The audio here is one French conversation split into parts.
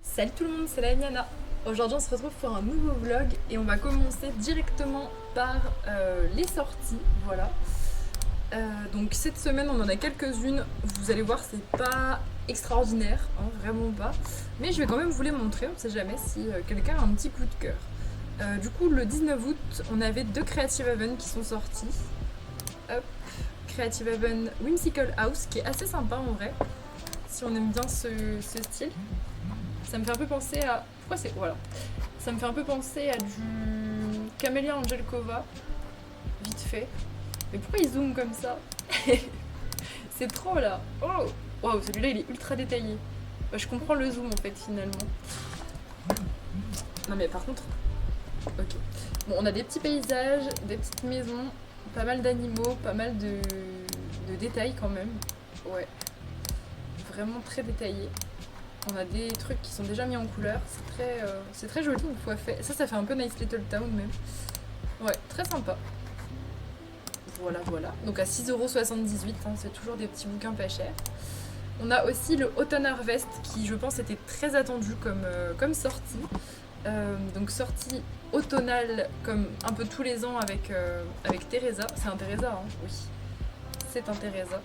Salut tout le monde, c'est la Miana. Aujourd'hui on se retrouve pour un nouveau vlog et on va commencer directement par les sorties, voilà. Donc cette semaine on en a quelques-unes, vous allez voir c'est pas extraordinaire, hein, vraiment pas. Mais je vais quand même vous les montrer, on sait jamais si quelqu'un a un petit coup de cœur. Du coup le 19 août on avait deux Creative Haven qui sont sortis. Hop, Creative Haven Whimsical House qui est assez sympa en vrai, si on aime bien ce style. Ça me fait un peu penser à. Pourquoi c'est. Voilà. Ça me fait un peu penser à du Camélia Angelkova, vite fait. Mais pourquoi il zoome comme ça? C'est trop là. Oh wow, celui-là il est ultra détaillé. Bah, je comprends le zoom en fait finalement. Non mais par contre. Ok. Bon, on a des petits paysages, des petites maisons, pas mal d'animaux, pas mal de détails quand même. Ouais. Vraiment très détaillé. On a des trucs qui sont déjà mis en couleur, c'est très joli une fois fait. Ça fait un peu Nice Little Town même. Ouais, très sympa. Voilà, voilà. Donc à 6,78€, hein, c'est toujours des petits bouquins pas chers. On a aussi le Autumn Harvest qui, je pense, était très attendu comme sortie. Donc sortie automnale comme un peu tous les ans avec Teresa. C'est un Teresa, hein, oui. C'est un Teresa.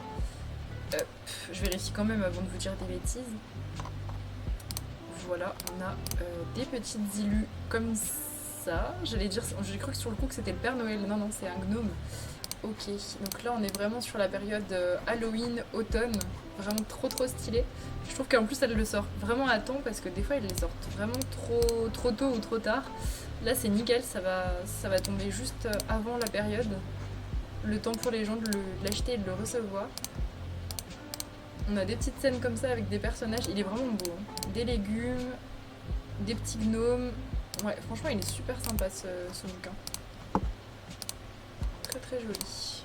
Je vérifie quand même avant de vous dire des bêtises. Voilà, on a des petites illus comme ça. J'ai cru que sur le coup que c'était le Père Noël. Non, non, c'est un gnome. Ok, donc là on est vraiment sur la période Halloween, automne. Vraiment trop trop stylé. Je trouve qu'en plus elle le sort vraiment à temps parce que des fois elle les sortent vraiment trop tôt ou trop tard. Là c'est nickel, ça va tomber juste avant la période. Le temps pour les gens de l'acheter et de le recevoir. On a des petites scènes comme ça avec des personnages, il est vraiment beau. Hein. Des légumes, des petits gnomes. Ouais, franchement, il est super sympa ce bouquin. Très très joli.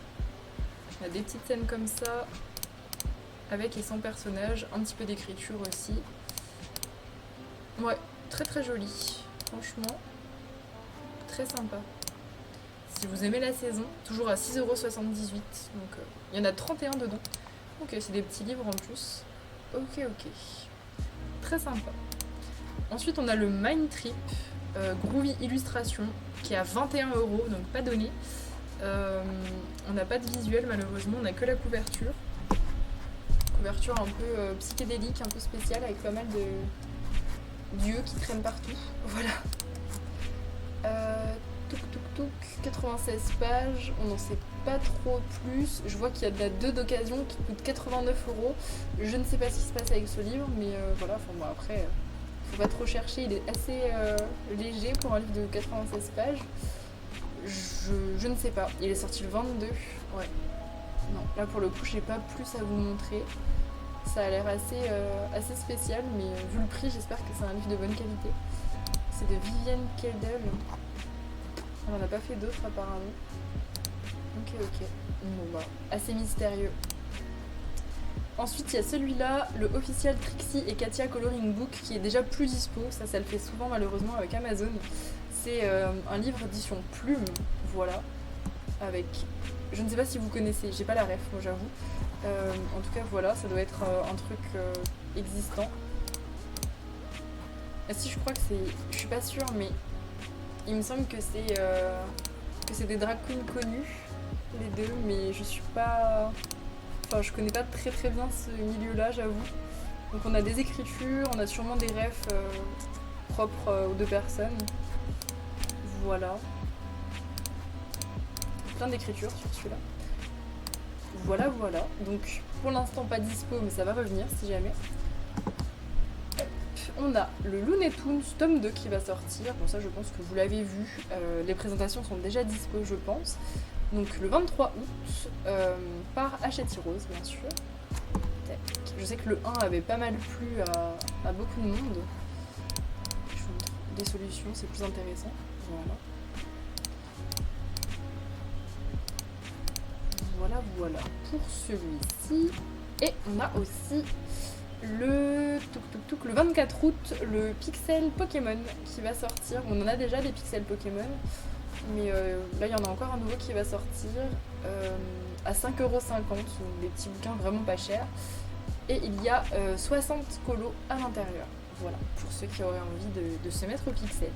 On a des petites scènes comme ça, avec et sans personnages, un petit peu d'écriture aussi. Ouais, très très joli. Franchement, très sympa. Si vous aimez la saison, toujours à 6,78€. Donc il y en a 31 dedans. Ok, c'est des petits livres en plus. Ok, ok. Très sympa. Ensuite, on a le Mind Trip, Groovy Illustration, qui est à 21€, donc pas donné. On n'a pas de visuel malheureusement, on n'a que la couverture. Couverture un peu psychédélique, un peu spéciale, avec pas mal de dieux qui traînent partout. Voilà. Touk touk touk, 96 pages, on n'en sait pas trop plus. Je vois qu'il y a de la 2 d'occasion qui coûte 89€. Je ne sais pas ce qui se passe avec ce livre, mais voilà, enfin bon après, faut pas trop chercher, il est assez léger pour un livre de 96 pages. Je ne sais pas, il est sorti le 22, ouais. Non, là pour le coup, j'ai pas plus à vous montrer. Ça a l'air assez spécial, mais vu le prix, j'espère que c'est un livre de bonne qualité. C'est de Vivienne Keldel. On n'en a pas fait d'autres apparemment. Ok, ok. Bon bah, assez mystérieux. Ensuite, il y a celui-là, le Official Trixie et Katia Coloring Book, qui est déjà plus dispo. Ça le fait souvent malheureusement avec Amazon. C'est un livre édition plume, voilà. Avec... Je ne sais pas si vous connaissez, j'ai pas la ref, moi j'avoue. En tout cas, voilà, ça doit être un truc existant. Ah si, je crois que c'est... Je suis pas sûre, mais il me semble que c'est des drag queens connues, les deux, mais je suis pas... Enfin, je connais pas très très bien ce milieu-là, j'avoue. Donc on a des écritures, on a sûrement des refs propres aux deux personnes. Voilà. Plein d'écritures sur celui-là. Voilà, voilà. Donc pour l'instant pas dispo, mais ça va revenir si jamais. On a le Looney Tunes tome 2 qui va sortir. Bon, ça je pense que vous l'avez vu. Les présentations sont déjà dispo, je pense. Donc le 23 août, par Hachette Rose, bien sûr. Je sais que le 1 avait pas mal plu à beaucoup de monde. Je vous montre des solutions, c'est plus intéressant. Voilà. Voilà, voilà pour celui-ci. Et on a aussi le 24 août, le Pixel Pokémon qui va sortir. On en a déjà des Pixel Pokémon, mais là il y en a encore un nouveau qui va sortir à 5,50€, des petits bouquins vraiment pas chers. et il y a 60 colos à l'intérieur. Voilà, pour ceux qui auraient envie de se mettre au pixel.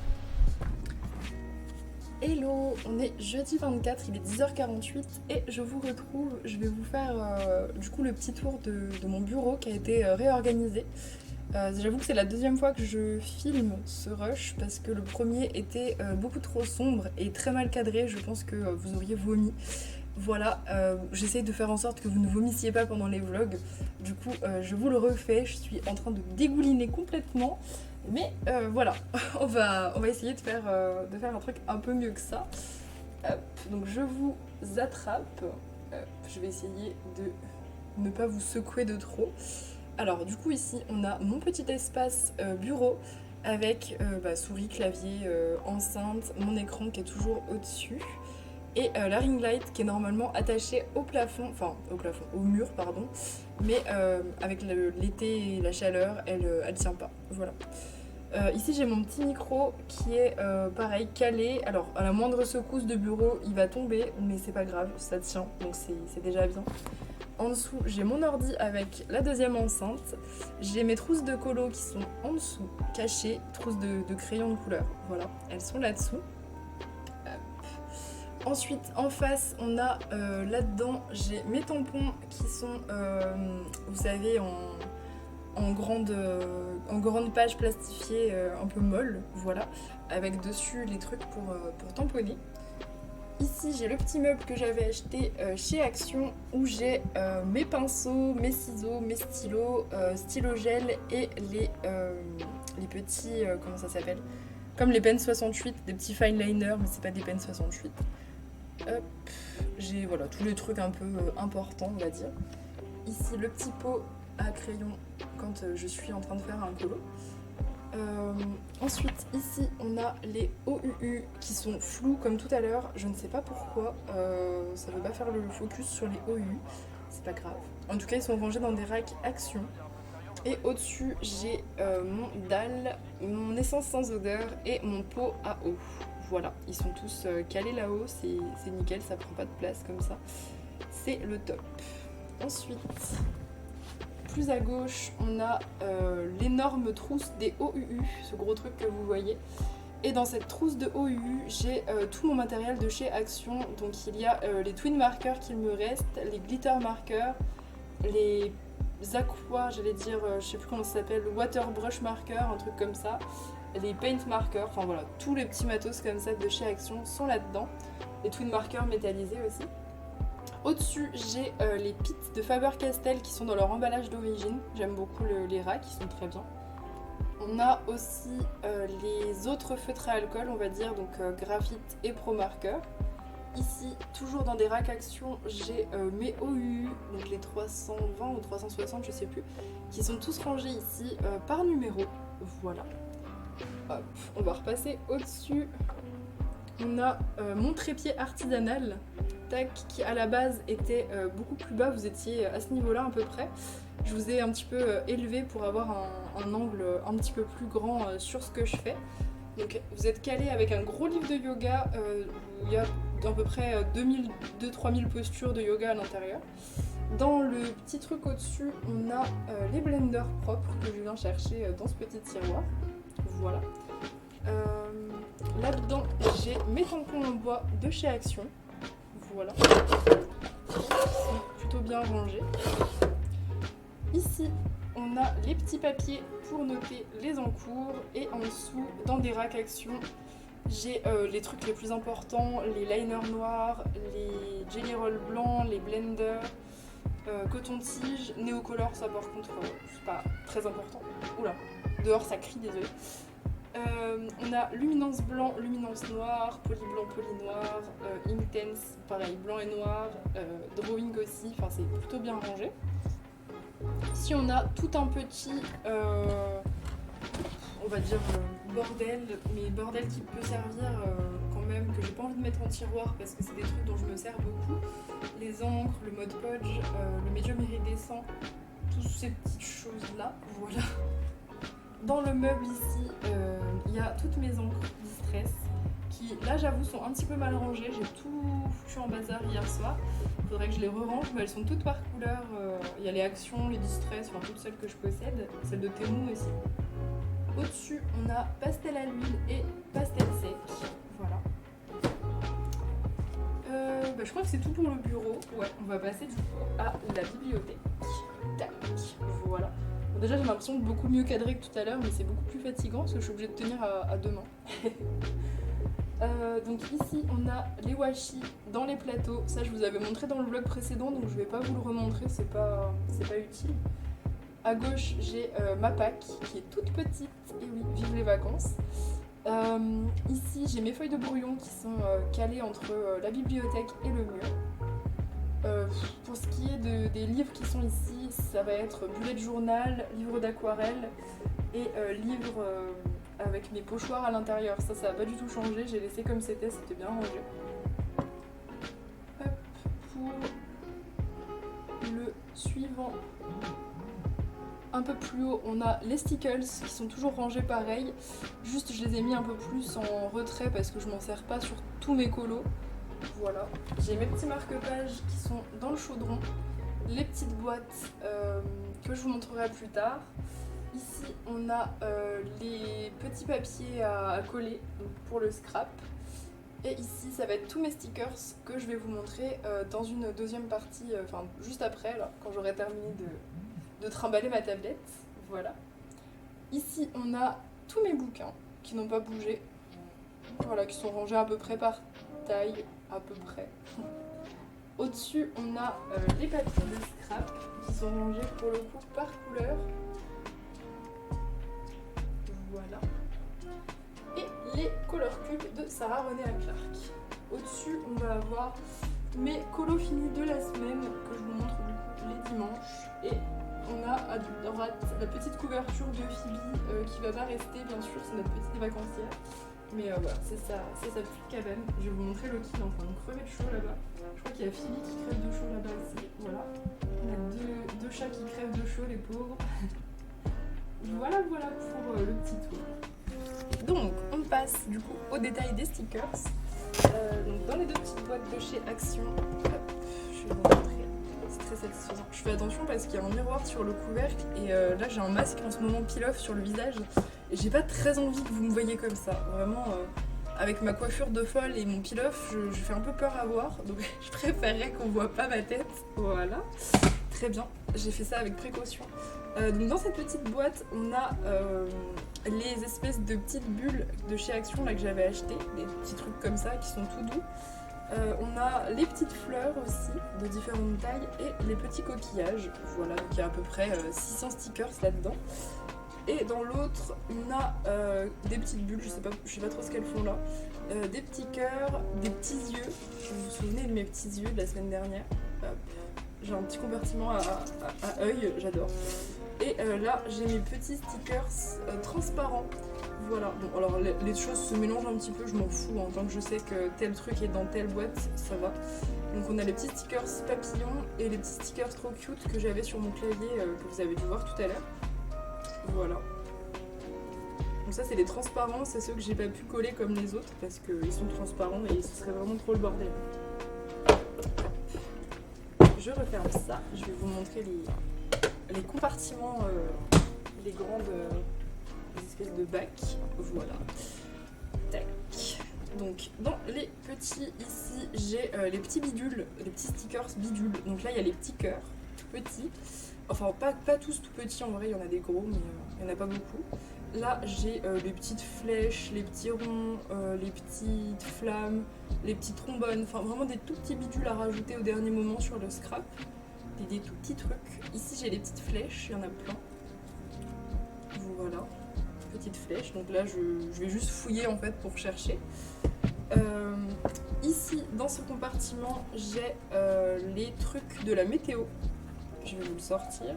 Hello, on est jeudi 24, il est 10h48 et je vous retrouve, je vais vous faire du coup le petit tour de mon bureau qui a été réorganisé. J'avoue que c'est la deuxième fois que je filme ce rush parce que le premier était beaucoup trop sombre et très mal cadré, je pense que vous auriez vomi. Voilà, j'essaye de faire en sorte que vous ne vomissiez pas pendant les vlogs, du coup je vous le refais, je suis en train de dégouliner complètement. Mais voilà, on va essayer de faire un truc un peu mieux que ça. Hop, donc je vous attrape. Hop, je vais essayer de ne pas vous secouer de trop. Alors du coup ici on a mon petit espace bureau avec souris, clavier, enceinte, mon écran qui est toujours au-dessus. Et la ring light qui est normalement attachée au plafond, au mur pardon, mais avec l'été et la chaleur, elle tient pas, voilà. Ici j'ai mon petit micro qui est pareil, calé, alors à la moindre secousse de bureau il va tomber, mais c'est pas grave, ça tient, donc c'est déjà bien. En dessous j'ai mon ordi avec la deuxième enceinte, j'ai mes trousses de colo qui sont en dessous, cachées, trousses de crayons de couleur, voilà, elles sont là-dessous. Ensuite, en face, on a là-dedans, j'ai mes tampons qui sont, vous savez, en grande page plastifiée un peu molle, voilà, avec dessus les trucs pour tamponner. Ici, j'ai le petit meuble que j'avais acheté chez Action où j'ai mes pinceaux, mes ciseaux, mes stylos, stylo gel et les petits, comment ça s'appelle ? Comme les Pen 68, des petits fine liners, mais c'est pas des Pen 68. Hop, j'ai voilà, tous les trucs un peu importants on va dire. Ici le petit pot à crayon quand je suis en train de faire un colo. Ensuite ici on a les OUU qui sont flous comme tout à l'heure, je ne sais pas pourquoi, ça ne veut pas faire le focus sur les OUU, c'est pas grave. En tout cas ils sont rangés dans des racks Action. Et au-dessus j'ai mon dalle, mon essence sans odeur et mon pot à eau. Voilà, ils sont tous calés là-haut, c'est nickel, ça prend pas de place comme ça. C'est le top. Ensuite, plus à gauche, on a l'énorme trousse des OUU, ce gros truc que vous voyez. Et dans cette trousse de OUU, j'ai tout mon matériel de chez Action. Donc il y a les twin markers qu'il me reste, les glitter markers, les aqua, j'allais dire, je sais plus comment ça s'appelle, water brush marker, un truc comme ça. Les paint markers, enfin voilà, tous les petits matos comme ça de chez Action sont là-dedans. Les twin markers métallisés aussi. Au-dessus, j'ai les pits de Faber-Castell qui sont dans leur emballage d'origine. J'aime beaucoup les racks, ils sont très bien. On a aussi les autres feutres à alcool, on va dire, donc graphite et pro marker. Ici, toujours dans des racks Action, j'ai mes OU, donc les 320 ou 360, je sais plus, qui sont tous rangés ici par numéro. Voilà. Hop, on va repasser au-dessus. On a mon trépied artisanal, tac, qui à la base était beaucoup plus bas, vous étiez à ce niveau-là à peu près. Je vous ai un petit peu élevé pour avoir un angle un petit peu plus grand sur ce que je fais. Donc vous êtes calé avec un gros livre de yoga, où il y a à peu près 2-3 000 postures de yoga à l'intérieur. Dans le petit truc au-dessus, on a les blenders propres que je viens chercher dans ce petit tiroir. Voilà. Là-dedans, j'ai mes tampons en bois de chez Action. Voilà. Ils sont plutôt bien rangés. Ici, on a les petits papiers pour noter les encours. Et en dessous, dans des racks Action, j'ai les trucs les plus importants, les liners noirs, les jelly rolls blancs, les blenders, coton-tige, néocolor, ça par contre, c'est pas très important. Oula, dehors ça crie, désolé. On a luminance blanc, luminance noire, poly blanc, poly noir, intense, pareil, blanc et noir, drawing aussi, enfin c'est plutôt bien rangé. Ici on a tout un petit, on va dire bordel, mais bordel qui peut servir quand même, que j'ai pas envie de mettre en tiroir parce que c'est des trucs dont je me sers beaucoup. Les encres, le Mod Podge, le médium iridescent, toutes ces petites choses là, voilà. Dans le meuble ici, il y a toutes mes encres Distress, qui là j'avoue sont un petit peu mal rangées. J'ai tout foutu en bazar hier soir. Faudrait que je les re-range, mais elles sont toutes par couleur. Il y a les actions, les distress, enfin toutes celles que je possède. Celle de Temu aussi. Au-dessus, on a pastel à l'huile et pastel sec. Voilà. Je crois que c'est tout pour le bureau. Ouais, on va passer du coup à la bibliothèque. Tac, voilà. Bon, déjà j'ai l'impression de beaucoup mieux cadrer que tout à l'heure, mais c'est beaucoup plus fatigant parce que je suis obligée de tenir à deux mains. Donc ici on a les washi dans les plateaux. Ça je vous avais montré dans le vlog précédent, donc je vais pas vous le remontrer, c'est pas utile. À gauche j'ai ma pack qui est toute petite, et oui, vive les vacances. Ici j'ai mes feuilles de brouillon qui sont calées entre la bibliothèque et le mur. Pour ce qui est des livres qui sont ici, ça va être bullet journal, livre d'aquarelle et livre avec mes pochoirs à l'intérieur. Ça va pas du tout changé, j'ai laissé comme c'était bien rangé. Hop, pour le suivant, un peu plus haut, on a les stickers qui sont toujours rangés pareil. Juste, je les ai mis un peu plus en retrait parce que je m'en sers pas sur tous mes colos. Voilà. J'ai mes petits marque-pages qui sont dans le chaudron. Les petites boîtes que je vous montrerai plus tard. Ici, on a les petits papiers à coller donc pour le scrap. Et ici, ça va être tous mes stickers que je vais vous montrer dans une deuxième partie, enfin juste après, là, quand j'aurai terminé de trimballer ma tablette. Voilà. Ici, on a tous mes bouquins qui n'ont pas bougé. Voilà, qui sont rangés à peu près par taille, à peu près. Au-dessus, on a les papiers de scrap qui sont rangés pour le coup par couleur. Voilà. Et les color cubes de Sarah René Clark. Au-dessus, on va avoir mes colos finis de la semaine que je vous montre du coup les dimanches. Et on a à droite la petite couverture de Phoebe qui va pas rester, bien sûr, c'est notre petite vacancière. Mais voilà, c'est sa petite cabane. Je vais vous montrer Loki, il est en train de crever de chaud là-bas. Je crois qu'il y a Phoebe qui crève de chaud là-bas aussi. Voilà. On a deux chats qui crèvent de chaud, les pauvres. Voilà pour le petit tour. Donc, on passe du coup au détail des stickers. Donc, dans les deux petites boîtes de chez Action, hop, je vais vous montrer. C'est très satisfaisant. Je fais attention parce qu'il y a un miroir sur le couvercle et là j'ai un masque en ce moment peel-off sur le visage et j'ai pas très envie que vous me voyez comme ça. Vraiment, avec ma coiffure de folle et mon peel-off, je fais un peu peur à voir, donc je préférerais qu'on voit pas ma tête. Voilà. Très bien, j'ai fait ça avec précaution. Donc dans cette petite boîte, on a les espèces de petites bulles de chez Action là, que j'avais achetées, des petits trucs comme ça qui sont tout doux. On a les petites fleurs aussi, de différentes tailles, et les petits coquillages. Voilà, donc il y a à peu près 600 stickers là-dedans. Et dans l'autre, on a des petites bulles, je sais pas trop ce qu'elles font là. Des petits cœurs, des petits yeux. Vous vous souvenez de mes petits yeux de la semaine dernière? J'ai un petit compartiment à œil, j'adore. Et là, j'ai mes petits stickers transparents. Voilà, bon, alors les choses se mélangent un petit peu, je m'en fous, hein, tant que je sais que tel truc est dans telle boîte, ça va. Donc on a les petits stickers papillons et les petits stickers trop cute que j'avais sur mon clavier que vous avez dû voir tout à l'heure. Voilà. Donc ça c'est les transparents, c'est ceux que j'ai pas pu coller comme les autres parce qu'ils sont transparents et ce serait vraiment trop le bordel. Je referme ça, je vais vous montrer les compartiments, les grandes espèces de bacs. Voilà. Tac. Donc dans les petits ici j'ai les petits bidules, les petits stickers bidules. Donc là il y a les petits cœurs tout petits. Enfin pas tous tout petits en vrai, il y en a des gros mais il n'y en a pas beaucoup. Là j'ai les petites flèches, les petits ronds, les petites flammes, les petits trombones, enfin vraiment des tout petits bidules à rajouter au dernier moment sur le scrap. Des tout petits trucs. Ici j'ai les petites flèches, il y en a plein. Voilà, petites flèches. Donc là je vais juste fouiller en fait pour chercher. Ici dans ce compartiment j'ai les trucs de la météo. Je vais vous le sortir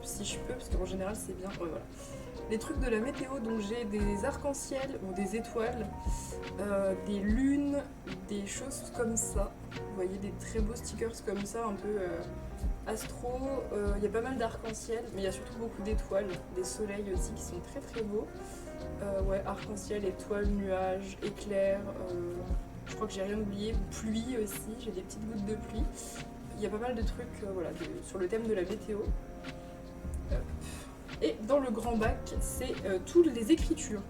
si je peux parce qu'en général c'est bien. Ouais, voilà. Les trucs de la météo, donc j'ai des arcs-en-ciel ou des étoiles, des lunes, des choses comme ça. Vous voyez des très beaux stickers comme ça, un peu Astro, il y a pas mal d'arc-en-ciel, mais il y a surtout beaucoup d'étoiles, des soleils aussi qui sont très très beaux. Ouais, arc-en-ciel, étoiles, nuages, éclairs, je crois que j'ai rien oublié, pluie aussi, j'ai des petites gouttes de pluie. Il y a pas mal de trucs voilà, sur le thème de la météo. Et dans le grand bac, c'est toutes les écritures.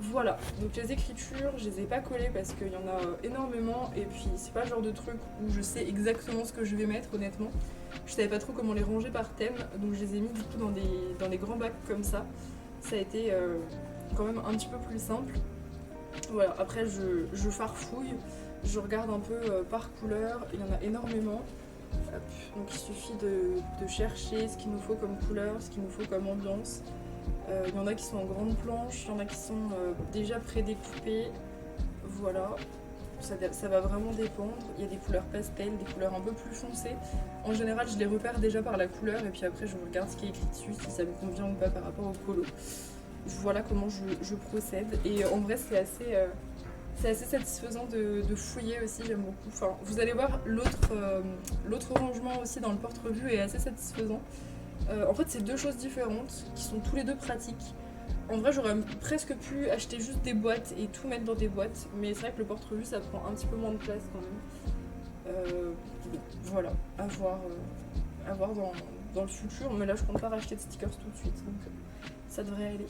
Voilà, donc les écritures, je les ai pas collées parce qu'il y en a énormément et puis c'est pas le genre de truc où je sais exactement ce que je vais mettre honnêtement. Je savais pas trop comment les ranger par thème, donc je les ai mis du coup dans des grands bacs comme ça. Ça a été quand même un petit peu plus simple. Voilà, après je farfouille, je regarde un peu par couleur, il y en a énormément. Hop. Donc il suffit de chercher ce qu'il nous faut comme couleur, ce qu'il nous faut comme ambiance. Il y en a qui sont en grande planche, il y en a qui sont déjà prédécoupés. Voilà, ça va vraiment dépendre. Il y a des couleurs pastel, des couleurs un peu plus foncées. En général, je les repère déjà par la couleur et puis après je regarde ce qui est écrit dessus, si ça me convient ou pas par rapport au colo. Voilà comment je procède. Et en vrai, c'est assez satisfaisant de fouiller aussi, j'aime beaucoup. Enfin, vous allez voir, l'autre rangement aussi dans le porte-revue est assez satisfaisant. En fait, c'est deux choses différentes qui sont tous les deux pratiques. En vrai, j'aurais presque pu acheter juste des boîtes et tout mettre dans des boîtes, mais c'est vrai que le porte-revue ça prend un petit peu moins de place quand même. Bon, voilà, à voir dans le futur, mais là je compte pas racheter de stickers tout de suite, donc ça devrait aller.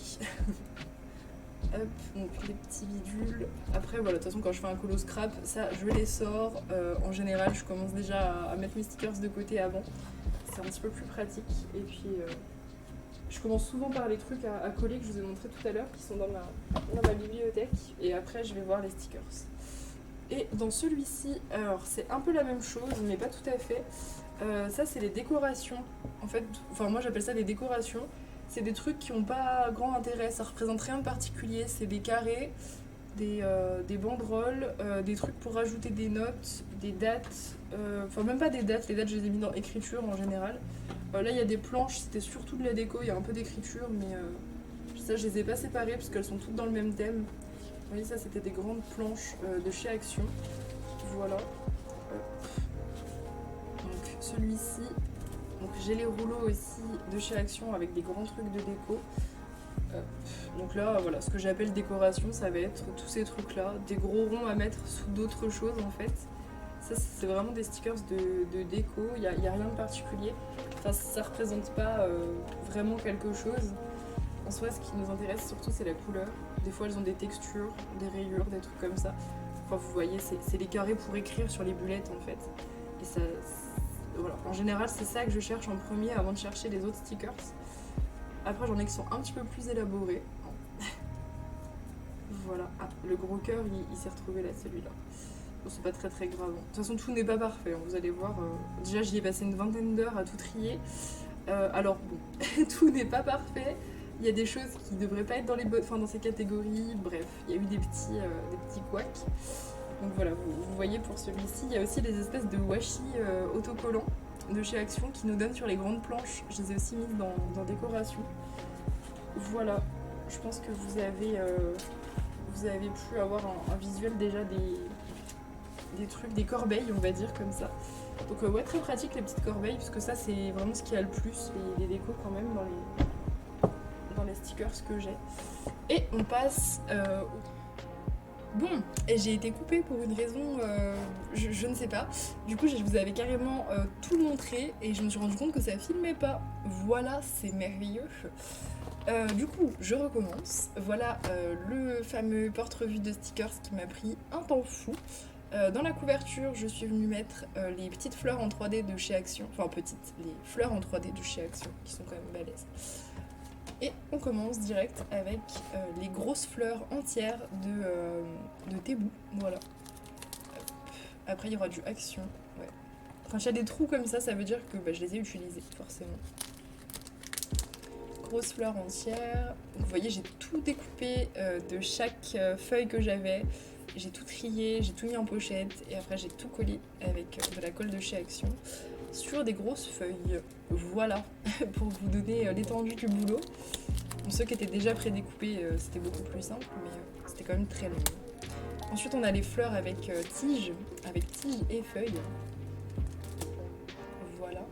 Hop, donc les petits bidules. Après, voilà, de toute façon, quand je fais un colo scrap, ça je les sors. En général, je commence déjà à mettre mes stickers de côté avant. C'est un petit peu plus pratique. Et puis, je commence souvent par les trucs à coller que je vous ai montré tout à l'heure, qui sont dans ma bibliothèque. Et après, je vais voir les stickers. Et dans celui-ci, alors c'est un peu la même chose, mais pas tout à fait. Ça, c'est les décorations. En fait, enfin, moi j'appelle ça des décorations. C'est des trucs qui n'ont pas grand intérêt, ça représente rien de particulier. C'est des carrés, des banderoles, des trucs pour rajouter des notes, des dates. Enfin, même pas des dates, les dates je les ai mis dans écriture en général. Là, il y a des planches, c'était surtout de la déco, il y a un peu d'écriture, mais ça, je les ai pas séparées parce qu'elles sont toutes dans le même thème. Vous voyez, ça, c'était des grandes planches de chez Action. Voilà. Donc, celui-ci. Donc, j'ai les rouleaux aussi de chez Action avec des grands trucs de déco. Donc là, voilà, ce que j'appelle décoration, ça va être tous ces trucs-là, des gros ronds à mettre sous d'autres choses en fait. Ça, c'est vraiment des stickers de déco, il n'y a rien de particulier. Enfin, ça représente pas vraiment quelque chose. En soi, ce qui nous intéresse surtout, c'est la couleur. Des fois, elles ont des textures, des rayures, des trucs comme ça. Enfin, vous voyez, c'est les carrés pour écrire sur les bulettes en fait. Et ça, voilà. En général, c'est ça que je cherche en premier avant de chercher les autres stickers. Après, j'en ai qui sont un petit peu plus élaborés. Voilà. Ah, le gros cœur, il s'est retrouvé là, celui-là. Bon, c'est pas très très grave. De toute façon, tout n'est pas parfait, hein, vous allez voir. Déjà, j'y ai passé une vingtaine d'heures à tout trier. Alors, bon, tout n'est pas parfait. Il y a des choses qui devraient pas être dans ces catégories. Bref, il y a eu des petits couacs. Donc voilà, vous voyez pour celui-ci, il y a aussi des espèces de washi autocollants de chez Action qui nous donnent sur les grandes planches. Je les ai aussi mises dans décoration. Voilà, je pense que vous avez pu avoir un visuel déjà des trucs, des corbeilles, on va dire comme ça. Donc ouais, très pratique les petites corbeilles, parce que ça c'est vraiment ce qu'il y a le plus, les décos quand même dans les stickers que j'ai. Et on passe Bon, et j'ai été coupée pour une raison, je ne sais pas. Du coup, je vous avais carrément tout montré et je me suis rendu compte que ça filmait pas. Voilà, c'est merveilleux. Du coup, je recommence. Voilà le fameux porte-revue de stickers qui m'a pris un temps fou. Dans la couverture, je suis venue mettre les petites fleurs en 3D de chez Action. Enfin, petites, les fleurs en 3D de chez Action, qui sont quand même balèzes. Et on commence direct avec les grosses fleurs entières de Tebou. Voilà. Après, il y aura du Action. Ouais. Quand il y a des trous comme ça veut dire que je les ai utilisés, forcément. Grosses fleurs entières. Vous voyez, j'ai tout découpé de chaque feuille que j'avais. J'ai tout trié, j'ai tout mis en pochette. Et après, j'ai tout collé avec de la colle de chez Action sur des grosses feuilles. Voilà, pour vous donner l'étendue du boulot. Bon, ceux qui étaient déjà prédécoupés, c'était beaucoup plus simple, mais c'était quand même très long. Ensuite, on a les fleurs avec tige et feuilles. Voilà.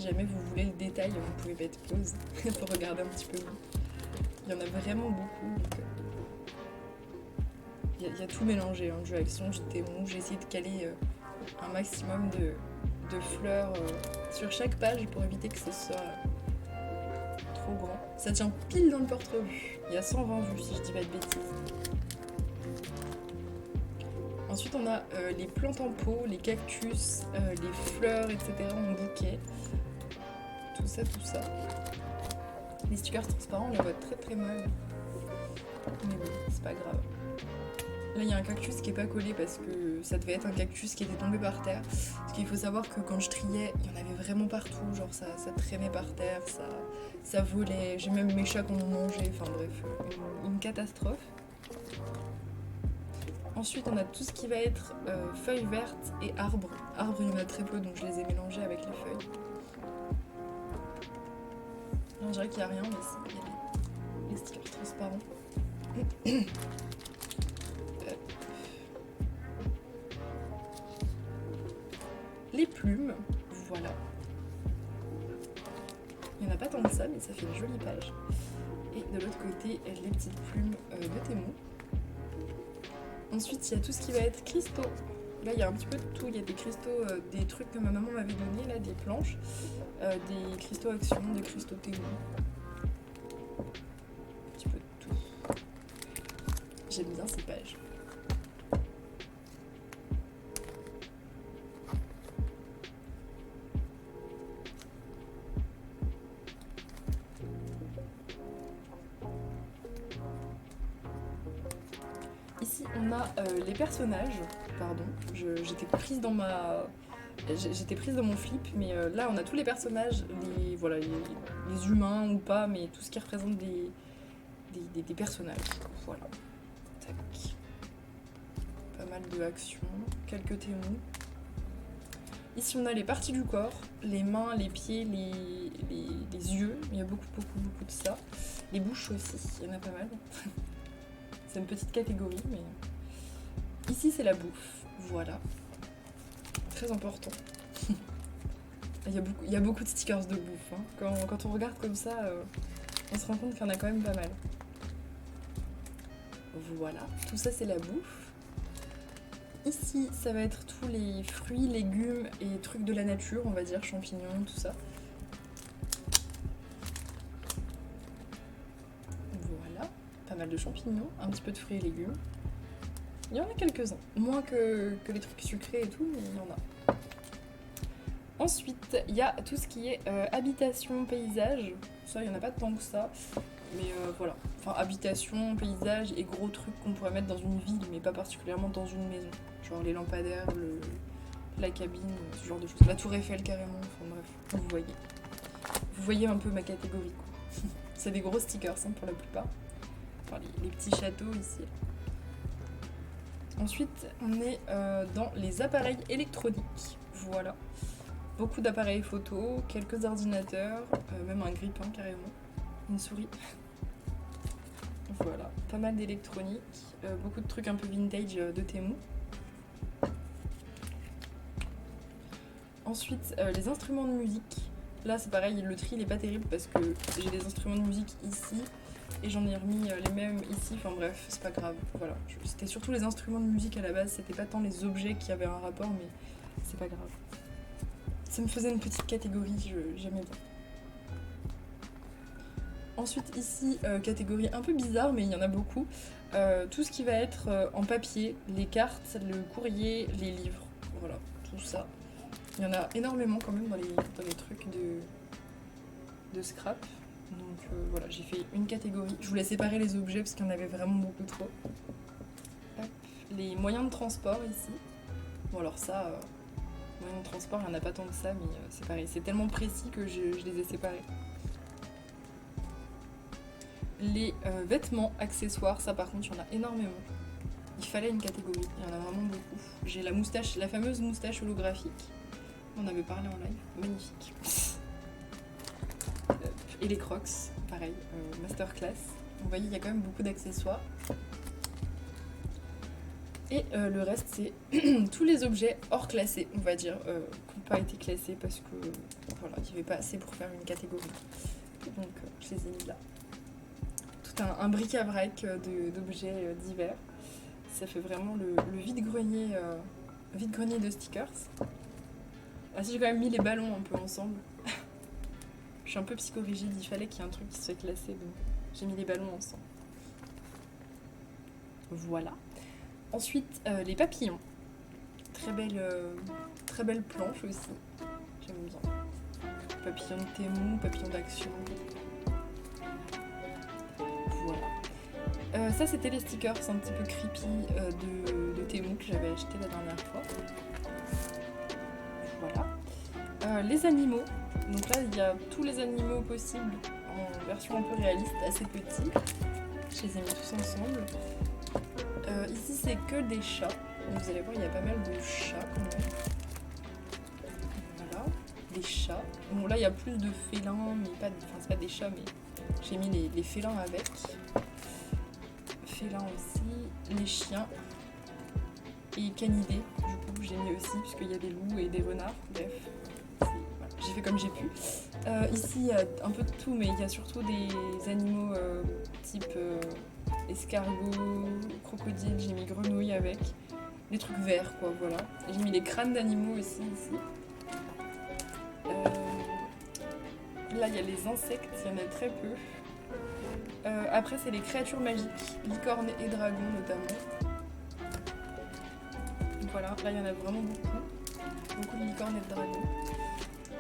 si jamais vous voulez le détail, vous pouvez mettre pause pour regarder un petit peu. Il y en a vraiment beaucoup. Il y a tout mélangé, hein, jeu action, j'étais mou, j'ai essayé de caler un maximum de fleurs sur chaque page pour éviter que ce soit trop grand. Ça tient pile dans le porte-revue. Il y a 120 vues si je dis pas de bêtises. Ensuite on a les plantes en pot, les cactus, les fleurs, etc. en bouquet. Tout ça. Les stickers transparents, on les voit très très mal. Mais bon, c'est pas grave. Là il y a un cactus qui est pas collé parce que ça devait être un cactus qui était tombé par terre. Parce qu'il faut savoir que quand je triais, il y en avait vraiment partout. Genre ça traînait par terre, ça volait. J'ai même mes chats qui en ont mangé. Enfin bref, une catastrophe. Ensuite on a tout ce qui va être feuilles vertes et arbres. Arbres il y en a très peu donc je les ai mélangés avec les feuilles. Là, on dirait qu'il n'y a rien mais si, il y a les stickers transparents. Les plumes, voilà. Il n'y en a pas tant que ça, mais ça fait une jolie page. Et de l'autre côté, les petites plumes de Temu. Ensuite, il y a tout ce qui va être cristaux. Là, il y a un petit peu de tout. Il y a des cristaux, des trucs que ma maman m'avait donné, là, des planches, des cristaux action, des cristaux Temu. Un petit peu de tout. J'aime bien ces pages. Ici on a les personnages, pardon, j'étais prise dans mon flip, mais là on a tous les personnages, les humains ou pas, mais tout ce qui représente des personnages, voilà. Tac. Pas mal de actions, quelques témoins. Ici on a les parties du corps, les mains, les pieds, les yeux, il y a beaucoup de ça. Les bouches aussi, il y en a pas mal. C'est une petite catégorie, mais... Ici, c'est la bouffe. Voilà. Très important. Il y a beaucoup de stickers de bouffe. Hein. Quand on regarde comme ça, on se rend compte qu'il y en a quand même pas mal. Voilà. Tout ça, c'est la bouffe. Ici, ça va être tous les fruits, légumes et trucs de la nature, on va dire, champignons, tout ça. Pas mal de champignons, un petit peu de fruits et légumes. Il y en a quelques-uns, moins que les trucs sucrés et tout, mais il y en a. Ensuite, il y a tout ce qui est habitation, paysage. Ça, il n'y en a pas tant que ça, mais voilà. Enfin, habitation, paysage et gros trucs qu'on pourrait mettre dans une ville, mais pas particulièrement dans une maison. Genre les lampadaires, la cabine, ce genre de choses. La tour Eiffel carrément, enfin bref, vous voyez. Vous voyez un peu ma catégorie, quoi. C'est des gros stickers hein, pour la plupart. Les petits châteaux ici. Ensuite, on est dans les appareils électroniques. Voilà. Beaucoup d'appareils photo, quelques ordinateurs, même un grille-pain carrément, une souris. Voilà, pas mal d'électronique, beaucoup de trucs un peu vintage de Temu. Ensuite, les instruments de musique. Là, c'est pareil, le tri il est pas terrible parce que j'ai des instruments de musique ici. Et j'en ai remis les mêmes ici, enfin bref, c'est pas grave, voilà. C'était surtout les instruments de musique à la base, c'était pas tant les objets qui avaient un rapport, mais c'est pas grave. Ça me faisait une petite catégorie, j'aimais bien. Ensuite ici, catégorie un peu bizarre, mais il y en a beaucoup. Tout ce qui va être en papier, les cartes, le courrier, les livres, voilà, tout ça. Il y en a énormément quand même dans les trucs de scrap. Donc voilà, j'ai fait une catégorie. Je voulais séparer les objets parce qu'il y en avait vraiment beaucoup trop. Hop. Les moyens de transport ici. Bon alors ça, moyens de transport, il n'y en a pas tant que ça, mais c'est pareil. C'est tellement précis que je les ai séparés. Les vêtements, accessoires, ça par contre, il y en a énormément. Il fallait une catégorie, il y en a vraiment beaucoup. J'ai la moustache, la fameuse moustache holographique. On avait parlé en live, magnifique. Et les crocs, pareil, masterclass. Vous voyez, il y a quand même beaucoup d'accessoires. Et le reste, c'est tous les objets hors classés, on va dire, qui n'ont pas été classés parce que voilà, il n'y avait pas assez pour faire une catégorie. Donc je les ai mis là. Tout un bric-à-brac d'objets divers. Ça fait vraiment le vide-grenier de stickers. Ah si, j'ai quand même mis les ballons un peu ensemble. Je suis un peu psychorigide, il fallait qu'il y ait un truc qui soit classé, donc j'ai mis les ballons ensemble. Voilà. Ensuite, les papillons. Très belle planche aussi. J'aime bien. Papillon de Temu, papillon d'action. Voilà. Ça, c'était les stickers un petit peu creepy de Temu que j'avais acheté la dernière fois. Voilà. Les animaux. Donc là, il y a tous les animaux possibles en version un peu réaliste, assez petits. Je les ai mis tous ensemble. Ici, c'est que des chats. Donc, vous allez voir, il y a pas mal de chats quand même. Voilà, des chats. Bon, là, il y a plus de félins, mais pas, enfin, c'est pas des chats, mais j'ai mis les félins avec. Félins aussi, les chiens et canidés. Du coup, j'ai mis aussi, puisqu'il y a des loups et des renards. Bref, voilà, j'ai fait comme j'ai pu. Ici, il y a un peu de tout, mais il y a surtout des animaux type escargot, crocodile. J'ai mis grenouille avec. Des trucs verts, quoi, voilà. J'ai mis les crânes d'animaux aussi, ici. Là, il y a les insectes, il y en a très peu. Après, c'est les créatures magiques, licornes et dragons notamment. Voilà, là, il y en a vraiment beaucoup. Beaucoup de licornes et de dragons.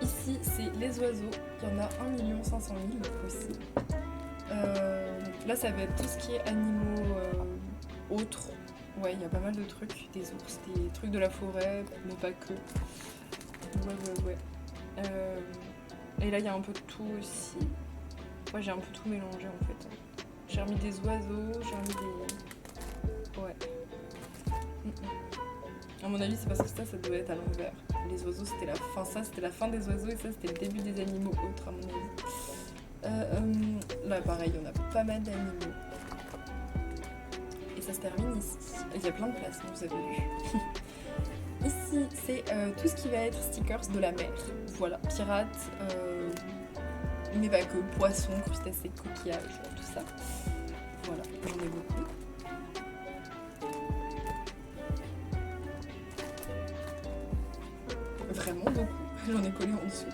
Ici, c'est les oiseaux. Il y en a 1 500 000 aussi. Là, ça va être tout ce qui est animaux autres. Ouais, il y a pas mal de trucs. Des ours, des trucs de la forêt, mais pas que. Ouais. Et là, il y a un peu de tout aussi. Ouais, j'ai un peu tout mélangé en fait. J'ai remis des oiseaux, j'ai remis des... Ouais. À mon avis, c'est parce que ça doit être à l'envers. Les oiseaux, c'était la fin. Ça, c'était la fin des oiseaux et ça, c'était le début des animaux autres, à mon avis. Là, pareil, on a pas mal d'animaux. Et ça se termine ici. Il y a plein de places, vous avez vu. Ici, c'est tout ce qui va être stickers de la mer. Voilà, pirates, mais pas que, poissons, crustacés, coquillages, tout ça. Voilà, j'en ai beaucoup. Vraiment beaucoup, j'en ai collé en dessous.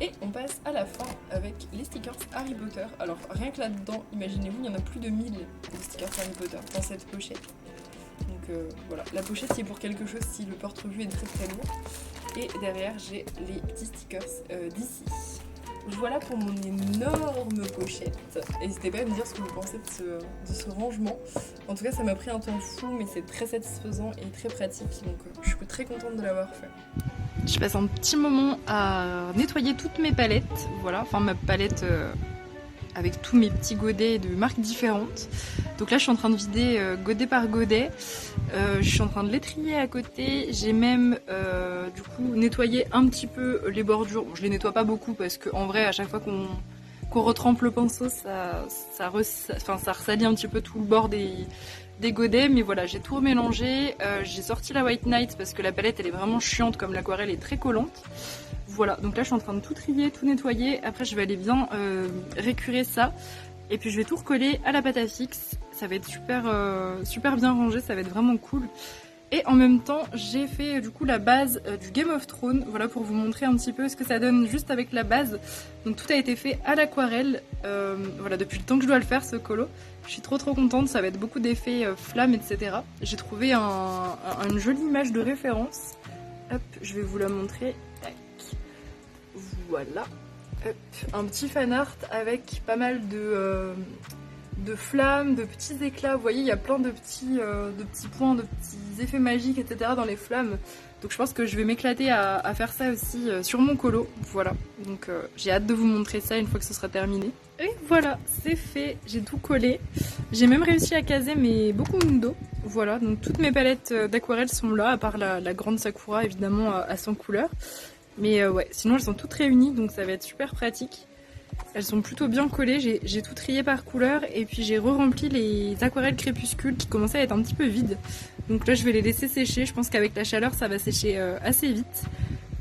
Et on passe à la fin avec les stickers Harry Potter. Alors rien que là-dedans, imaginez-vous, il y en a plus de 1000 de stickers Harry Potter dans cette pochette. Donc voilà, la pochette c'est pour quelque chose si le porte-revue est très très lourd. Et derrière j'ai les petits stickers d'ici. Voilà pour mon énorme pochette. N'hésitez pas à me dire ce que vous pensez de ce rangement. En tout cas ça m'a pris un temps fou mais c'est très satisfaisant et très pratique. Donc je suis très contente de l'avoir fait. Je passe un petit moment à nettoyer toutes mes palettes. Voilà, enfin ma palette avec tous mes petits godets de marques différentes. Donc là je suis en train de vider godet par godet. Je suis en train de les trier à côté. J'ai même du coup nettoyé un petit peu les bordures. Bon, je les nettoie pas beaucoup parce qu'en vrai à chaque fois qu'on retrempe le pinceau ça ressalit un petit peu tout le bord des godets. Mais voilà, j'ai tout remélangé. J'ai sorti la White Knight parce que la palette elle est vraiment chiante comme l'aquarelle est très collante. Voilà, donc là je suis en train de tout trier, tout nettoyer. Après je vais aller bien récurer ça. Et puis je vais tout recoller à la pâte à fixe. Ça va être super bien rangé, ça va être vraiment cool. Et en même temps, j'ai fait du coup la base du Game of Thrones. Voilà, pour vous montrer un petit peu ce que ça donne juste avec la base. Donc tout a été fait à l'aquarelle. Voilà, depuis le temps que je dois le faire ce colo. Je suis trop contente, ça va être beaucoup d'effets flammes, etc. J'ai trouvé une jolie image de référence. Hop, je vais vous la montrer. Tac. Voilà. Hop. Un petit fan art avec pas mal de flammes, de petits éclats. Vous voyez, il y a plein de petits points, de petits effets magiques, etc. dans les flammes. Donc je pense que je vais m'éclater à faire ça aussi sur mon colo. Voilà, donc j'ai hâte de vous montrer ça une fois que ce sera terminé. Et voilà, c'est fait, j'ai tout collé. J'ai même réussi à caser mes Boku-Mundo. Voilà, donc toutes mes palettes d'aquarelle sont là, à part la grande Sakura évidemment à 100 couleurs. Mais ouais, sinon elles sont toutes réunies, donc ça va être super pratique. Elles sont plutôt bien collées, j'ai tout trié par couleur et puis j'ai re-rempli les aquarelles crépuscules qui commençaient à être un petit peu vides. Donc là je vais les laisser sécher, je pense qu'avec la chaleur ça va sécher assez vite.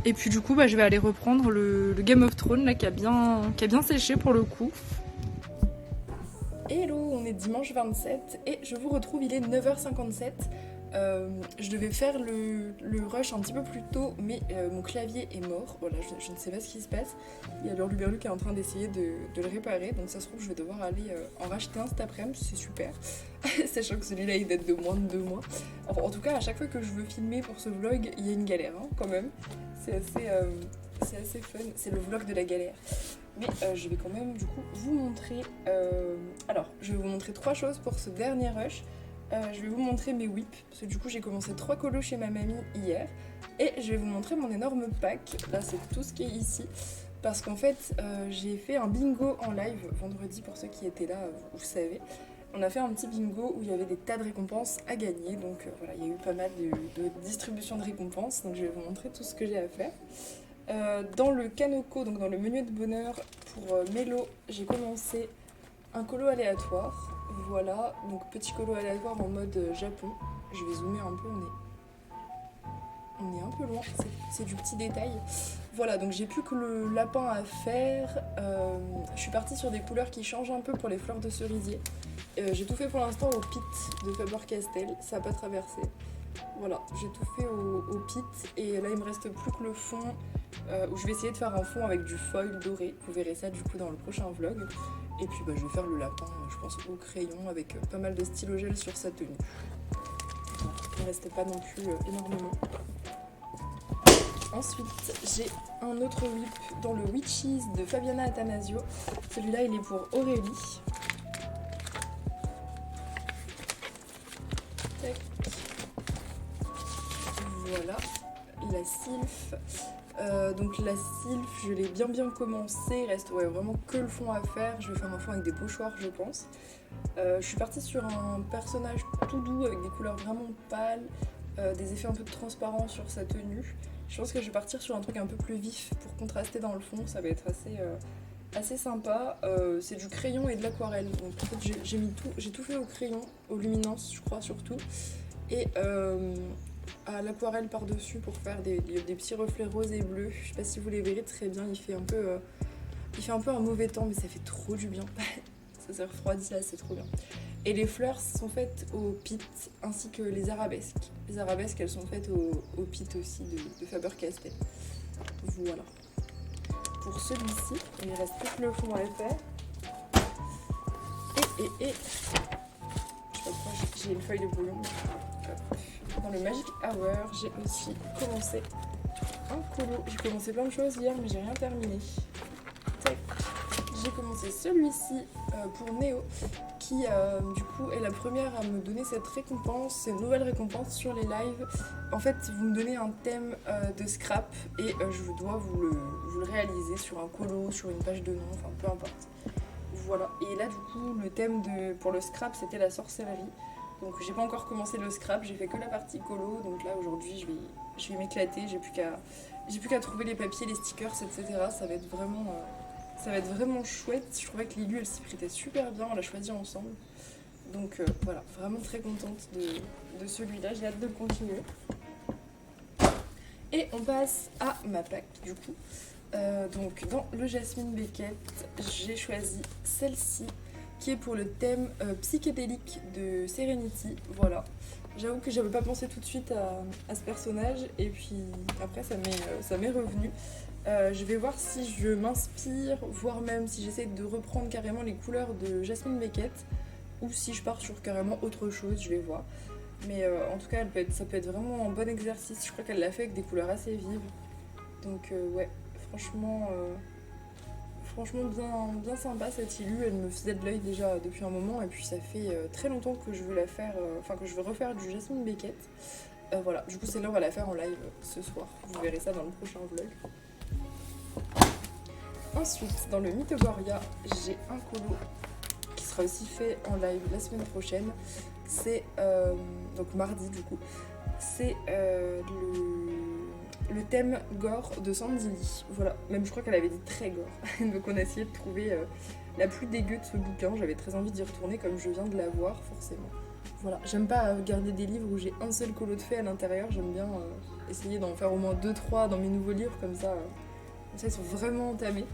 Et puis du coup je vais aller reprendre le Game of Thrones là, qui a bien séché pour le coup. Hello, on est dimanche 27 et je vous retrouve, il est 9h57. Je devais faire le rush un petit peu plus tôt, mais mon clavier est mort. Voilà, je ne sais pas ce qui se passe. Il y a l'Hurluberlu qui est en train d'essayer de le réparer, donc ça se trouve je vais devoir aller en racheter un cet après-midi, c'est super. Sachant que celui-là il date de moins de 2 mois. Enfin, en tout cas, à chaque fois que je veux filmer pour ce vlog, il y a une galère hein, quand même. C'est assez fun, c'est le vlog de la galère. Mais je vais quand même du coup vous montrer... Alors, je vais vous montrer 3 choses pour ce dernier rush. Je vais vous montrer mes whips, parce que du coup j'ai commencé 3 colos chez ma mamie hier. Et je vais vous montrer mon énorme pack, là c'est tout ce qui est ici. Parce qu'en fait j'ai fait un bingo en live vendredi, pour ceux qui étaient là, vous savez. On a fait un petit bingo où il y avait des tas de récompenses à gagner. Donc voilà, il y a eu pas mal de distribution de récompenses, donc je vais vous montrer tout ce que j'ai à faire. Dans le Kanoko, donc dans le menu de bonheur pour Mélo, j'ai commencé un colo aléatoire. Voilà, donc petit colo aléatoire en mode Japon. Je vais zoomer un peu, on est un peu loin, c'est du petit détail. Voilà, donc j'ai plus que le lapin à faire. Je suis partie sur des couleurs qui changent un peu pour les fleurs de cerisier. J'ai tout fait pour l'instant au pit de Faber-Castell, ça n'a pas traversé. Voilà, j'ai tout fait au pit et là il me reste plus que le fond où je vais essayer de faire un fond avec du foil doré. Vous verrez ça du coup dans le prochain vlog. Et puis je vais faire le lapin, je pense au crayon avec pas mal de stylo gel sur sa tenue. Il ne restait pas non plus énormément. Ensuite, j'ai un autre whip dans le Witches de Fabiana Attanasio. Celui-là, il est pour Aurélie. Tac. Voilà, la sylph. Donc la sylph, je l'ai bien commencé. Il reste vraiment que le fond à faire. Je vais faire un fond avec des pochoirs, je pense. Je suis partie sur un personnage tout doux avec des couleurs vraiment pâles, des effets un peu de transparence sur sa tenue. Je pense que je vais partir sur un truc un peu plus vif pour contraster dans le fond, ça va être assez sympa. C'est du crayon et de l'aquarelle, donc en fait j'ai tout fait au crayon, aux luminances je crois surtout, et à l'aquarelle par-dessus pour faire des petits reflets roses et bleus. Je sais pas si vous les verrez très bien, il fait un peu un mauvais temps, mais ça fait trop du bien. Ça s'est refroidi là, c'est trop bien. Et les fleurs sont faites au pit, ainsi que les arabesques. Les arabesques, elles sont faites au pit aussi de Faber-Castell. Voilà. Pour celui-ci, il ne reste plus que le fond à faire. Et je sais pas pourquoi j'ai une feuille de brouillon. Dans le Magic Hour, j'ai aussi commencé un colo. J'ai commencé plein de choses hier, mais j'ai rien terminé. Tac. J'ai commencé celui-ci pour Néo, qui du coup est la première à me donner cette récompense, cette nouvelle récompense sur les lives. En fait, vous me donnez un thème de scrap et je dois vous le réaliser sur un colo, sur une page de nom, enfin peu importe. Voilà, et là du coup le thème pour le scrap c'était la sorcellerie. Donc j'ai pas encore commencé le scrap, j'ai fait que la partie colo, donc là aujourd'hui je vais m'éclater, j'ai plus qu'à trouver les papiers, les stickers, etc. Ça va être vraiment chouette. Je trouvais que Lilu elle s'y prêtait super bien, on l'a choisi ensemble. Donc voilà, vraiment très contente de celui-là, j'ai hâte de le continuer. Et on passe à ma pack du coup. Donc dans le Jasmine Beckett, j'ai choisi celle-ci qui est pour le thème psychédélique de Serenity. Voilà. J'avoue que j'avais pas pensé tout de suite à ce personnage et puis après ça m'est revenu. Je vais voir si je m'inspire, voire même si j'essaie de reprendre carrément les couleurs de Jasmine Beckett ou si je pars sur carrément autre chose, je vais voir. Mais en tout cas, ça peut être vraiment un bon exercice. Je crois qu'elle l'a fait avec des couleurs assez vives. Donc ouais, franchement bien sympa cette Ilu. Elle me faisait de l'œil déjà depuis un moment et puis ça fait très longtemps que je veux la faire, que je veux refaire du Jasmine Beckett. Voilà, du coup celle-là on va la faire en live ce soir. Vous verrez ça dans le prochain vlog. Ensuite, dans le Mythogoria, j'ai un colo qui sera aussi fait en live la semaine prochaine. C'est donc mardi du coup. C'est le thème gore de Sandy Lee. Voilà, même je crois qu'elle avait dit très gore. Donc on a essayé de trouver la plus dégueu de ce bouquin. J'avais très envie d'y retourner comme je viens de la voir forcément. Voilà, j'aime pas garder des livres où j'ai un seul colo de fées à l'intérieur, j'aime bien essayer d'en faire au moins 2-3 dans mes nouveaux livres, comme ça ils sont vraiment entamés.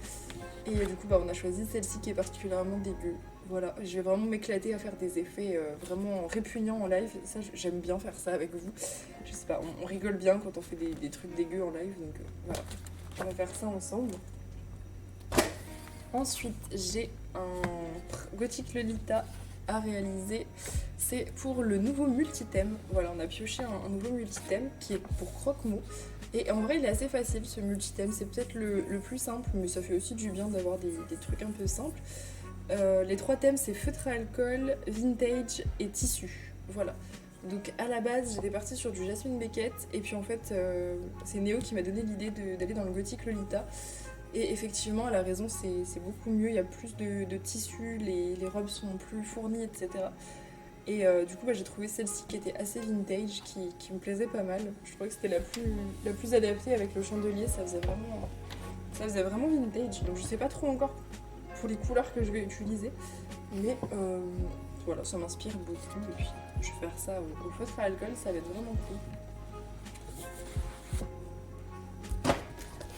Et du coup, on a choisi celle-ci qui est particulièrement dégueu. Voilà, je vais vraiment m'éclater à faire des effets vraiment répugnants en live. Ça, j'aime bien faire ça avec vous. Je sais pas, on rigole bien quand on fait des trucs dégueux en live, donc voilà. On va faire ça ensemble. Ensuite, j'ai un Gothic Lolita à réaliser. C'est pour le nouveau multithème. Voilà, on a pioché un nouveau multithème qui est pour Croque-Mot. Et en vrai, il est assez facile ce multithème. C'est peut-être le plus simple, mais ça fait aussi du bien d'avoir des trucs un peu simples. Les 3 thèmes, c'est feutre à alcool, vintage et tissu. Voilà. Donc à la base, j'étais partie sur du Jasmine Beckett. Et puis en fait, c'est Néo qui m'a donné l'idée d'aller dans le Gothic Lolita. Et effectivement, elle a raison, c'est beaucoup mieux. Il y a plus de tissu, les robes sont plus fournies, etc. Et du coup, j'ai trouvé celle-ci qui était assez vintage, qui me plaisait pas mal. Je trouvais que c'était la plus adaptée avec le chandelier, ça faisait vraiment vintage. Donc je sais pas trop encore pour les couleurs que je vais utiliser, mais voilà, ça m'inspire beaucoup. Et puis je vais faire ça au feutre à alcool, ça va être vraiment cool.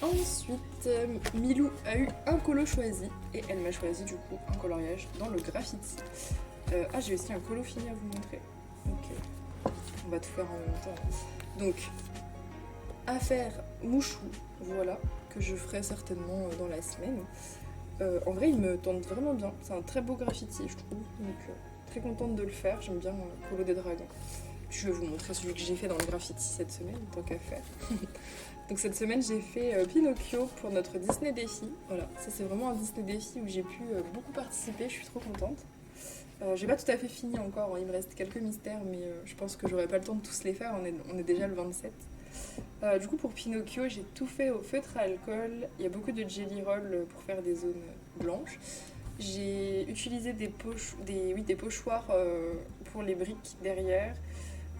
Ensuite, Milou a eu un colo choisi et elle m'a choisi du coup un coloriage dans le graffiti. J'ai aussi un colo fini à vous montrer. Ok, on va tout faire en même temps. Donc, affaire mouchou, voilà, que je ferai certainement dans la semaine. En vrai, il me tente vraiment bien. C'est un très beau graffiti, je trouve. Donc, très contente de le faire. J'aime bien Colo des Dragons. Je vais vous montrer celui que j'ai fait dans le graffiti cette semaine, tant qu'à faire. Donc cette semaine, j'ai fait Pinocchio pour notre Disney Défi. Voilà, ça c'est vraiment un Disney Défi où j'ai pu beaucoup participer, je suis trop contente. J'ai pas tout à fait fini encore, il me reste quelques mystères, mais je pense que j'aurai pas le temps de tous les faire, on est déjà le 27. Du coup pour Pinocchio, j'ai tout fait au feutre à alcool, il y a beaucoup de jelly roll pour faire des zones blanches. J'ai utilisé des pochoirs pour les briques derrière.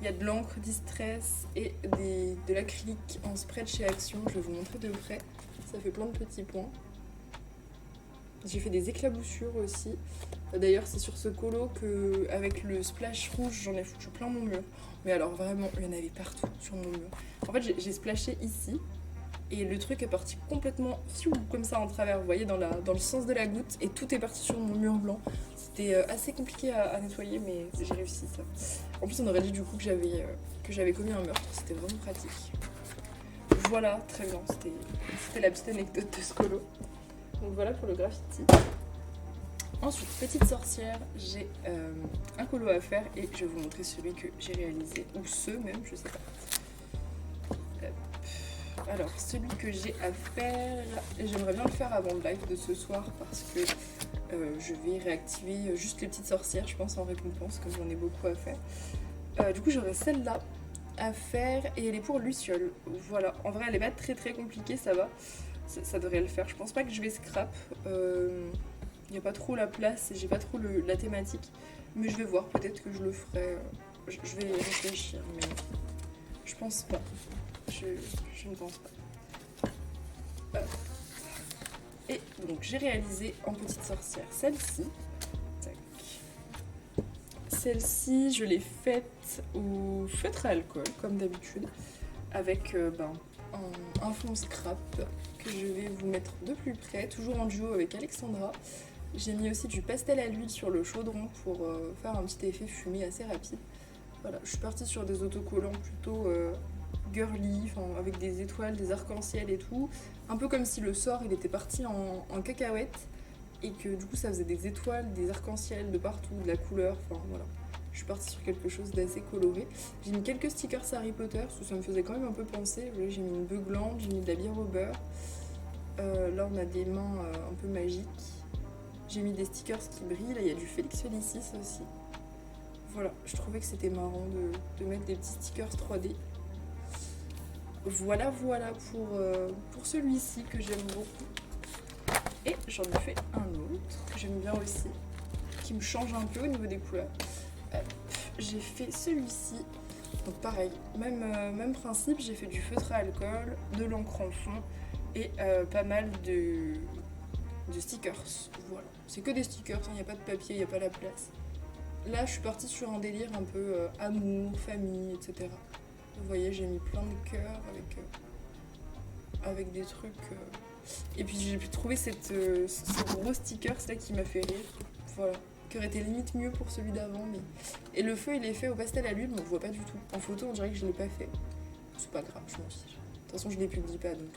Il y a de l'encre Distress et de l'acrylique en spray de chez Action. Je vais vous montrer de près. Ça fait plein de petits points. J'ai fait des éclaboussures aussi. D'ailleurs, c'est sur ce colo que, avec le splash rouge, j'en ai foutu plein mon mur. Mais alors vraiment, il y en avait partout sur mon mur. En fait, j'ai splashé ici. Et le truc est parti complètement comme ça en travers, vous voyez, dans le sens de la goutte. Et tout est parti sur mon mur blanc. C'était assez compliqué à nettoyer, mais j'ai réussi ça. En plus, on aurait dit du coup que j'avais commis un meurtre. C'était vraiment pratique. Voilà, très bien. C'était la petite anecdote de ce colo. Donc voilà pour le graffiti. Ensuite, petite sorcière, j'ai un colo à faire et je vais vous montrer celui que j'ai réalisé. Ou ceux même, je sais pas. Alors, celui que j'ai à faire, j'aimerais bien le faire avant le live de ce soir parce que je vais réactiver juste les petites sorcières, je pense, en récompense, comme j'en ai beaucoup à faire. Du coup, j'aurai celle-là à faire et elle est pour Luciole. Voilà, en vrai, elle est pas très très compliquée, ça va. Ça devrait le faire. Je pense pas que je vais scrap. Il n'y a pas trop la place et j'ai pas trop la thématique. Mais je vais voir, peut-être que je le ferai. Je vais réfléchir, mais je pense pas. Je ne pense pas. Et donc j'ai réalisé en petite sorcière celle-ci. Celle-ci, je l'ai faite au feutre à alcool, comme d'habitude, avec un fond scrap que je vais vous mettre de plus près, toujours en duo avec Alexandra. J'ai mis aussi du pastel à l'huile sur le chaudron pour faire un petit effet fumé assez rapide. Voilà, je suis partie sur des autocollants plutôt girly, avec des étoiles, des arcs-en-ciel et tout. Un peu comme si le sort il était parti en cacahuète et que du coup ça faisait des étoiles, des arcs-en-ciel de partout, de la couleur, voilà. Je suis partie sur quelque chose d'assez coloré. J'ai mis quelques stickers Harry Potter, parce que ça me faisait quand même un peu penser. J'ai mis une beuglante, j'ai mis de la bière au beurre. Là on a des mains un peu magiques. J'ai mis des stickers qui brillent, là il y a du Félix Félicis aussi. Voilà, je trouvais que c'était marrant de mettre des petits stickers 3D. Voilà pour celui-ci que j'aime beaucoup. Et j'en ai fait un autre que j'aime bien aussi, qui me change un peu au niveau des couleurs. J'ai fait celui-ci, donc pareil, même principe, j'ai fait du feutre à alcool, de l'encre en fond et pas mal de stickers. Voilà, c'est que des stickers, il n'y a pas de papier, il n'y a pas la place. là, je suis partie sur un délire un peu amour, famille, etc. Vous voyez, j'ai mis plein de cœurs avec des trucs. Et puis j'ai pu trouver ce gros sticker là qui m'a fait rire. Voilà. Qui aurait été limite mieux pour celui d'avant. Mais... Et le feu, il est fait au pastel à l'huile, mais on voit pas du tout. En photo, on dirait que je l'ai pas fait. C'est pas grave, je m'en fiche. De toute façon, je les publie pas donc.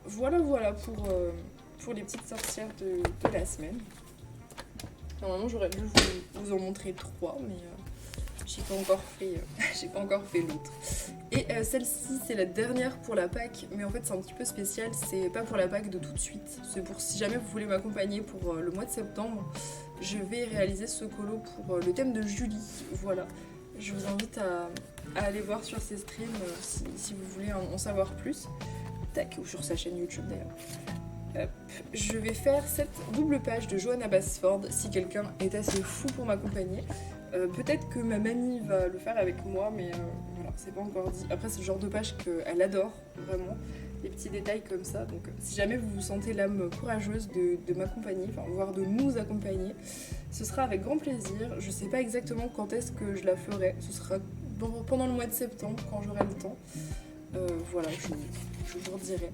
Voilà pour les petites sorcières de la semaine. Normalement, j'aurais dû vous en montrer 3, mais j'ai pas encore fait l'autre. Et celle-ci, c'est la dernière pour la Pâques, mais en fait, c'est un petit peu spécial. C'est pas pour la Pâques de tout de suite. C'est pour si jamais vous voulez m'accompagner pour le mois de septembre, je vais réaliser ce colo pour le thème de Julie. Voilà. Je vous invite à aller voir sur ses streams si vous voulez en savoir plus. Tac, ou sur sa chaîne YouTube d'ailleurs. Je vais faire cette double page de Johanna Basford si quelqu'un est assez fou pour m'accompagner. Peut-être que ma mamie va le faire avec moi, mais voilà, c'est pas encore dit. Après, c'est le genre de page qu'elle adore, vraiment, les petits détails comme ça. Donc, si jamais vous vous sentez l'âme courageuse de m'accompagner, enfin, voire de nous accompagner, ce sera avec grand plaisir. Je sais pas exactement quand est-ce que je la ferai. Ce sera pendant le mois de septembre, quand j'aurai le temps. Voilà, je vous redirai.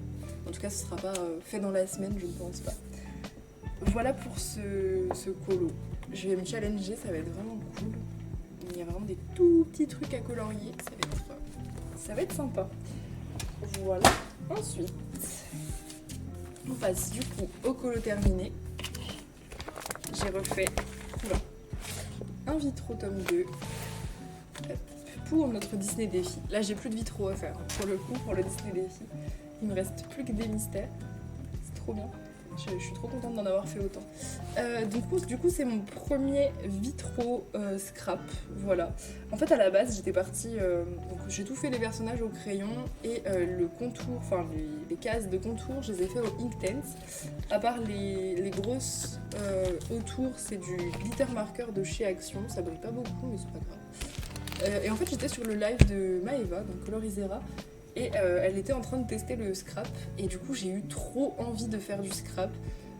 En tout cas, ce sera pas fait dans la semaine, je ne pense pas. Voilà pour ce colo. Je vais me challenger, ça va être vraiment cool. Il y a vraiment des tout petits trucs à colorier, ça va être sympa. Voilà. Ensuite, on passe du coup au colo terminé. J'ai refait un vitro tome 2 pour notre Disney Défi. Là, j'ai plus de vitraux à faire. Pour le coup, pour le Disney Défi, il me reste plus que des mystères. C'est trop bien. Je suis trop contente d'en avoir fait autant. Du coup, c'est mon premier vitro scrap. Voilà. En fait, à la base, j'étais partie... donc, j'ai tout fait les personnages au crayon et le contour, enfin les cases de contour, je les ai fait au Inktense. À part les grosses autour, c'est du glitter marker de chez Action. Ça brille pas beaucoup, mais c'est pas grave. Et en fait, j'étais sur le live de Maeva, donc Colorisera. Et elle était en train de tester le scrap et du coup j'ai eu trop envie de faire du scrap.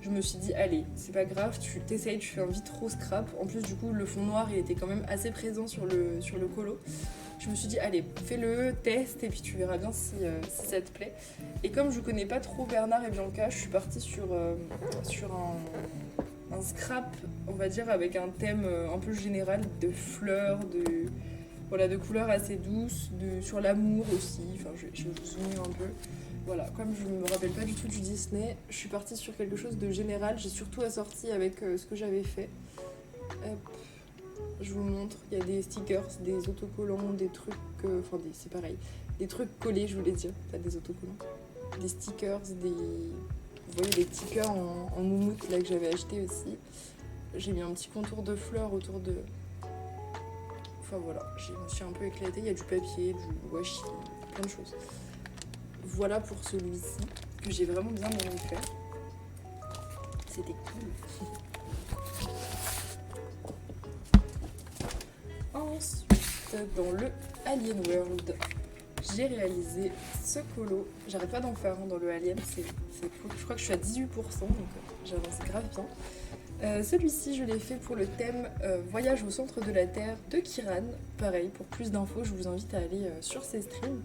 Je me suis dit allez, c'est pas grave, tu t'essayes, tu fais un vitro scrap. En plus du coup le fond noir il était quand même assez présent sur le colo. Je me suis dit allez, fais-le, teste et puis tu verras bien si ça te plaît. Et comme je connais pas trop Bernard et Bianca, je suis partie sur un scrap, on va dire avec un thème un peu général de fleurs, de couleurs assez douces, sur l'amour aussi, enfin je vais vous zoomer un peu. Voilà, comme je ne me rappelle pas du tout du Disney, je suis partie sur quelque chose de général, j'ai surtout assorti avec ce que j'avais fait. Hop, je vous montre, il y a des stickers, des autocollants, des trucs, c'est pareil, des trucs collés je voulais dire, pas des autocollants, des stickers, vous voyez des petits cœurs en moumoute là que j'avais acheté aussi. J'ai mis un petit contour de fleurs autour de... Enfin voilà, je me suis un peu éclatée, il y a du papier, du washi, plein de choses. Voilà pour celui-ci, que j'ai vraiment bien aimé faire. C'était cool. Ensuite, dans le Alien World, j'ai réalisé ce colo. J'arrête pas d'en faire dans le Alien, c'est cool. Je crois que je suis à 18%, donc j'avance grave bien. Celui-ci, je l'ai fait pour le thème Voyage au centre de la Terre de Kiran. Pareil, pour plus d'infos, je vous invite à aller sur ses streams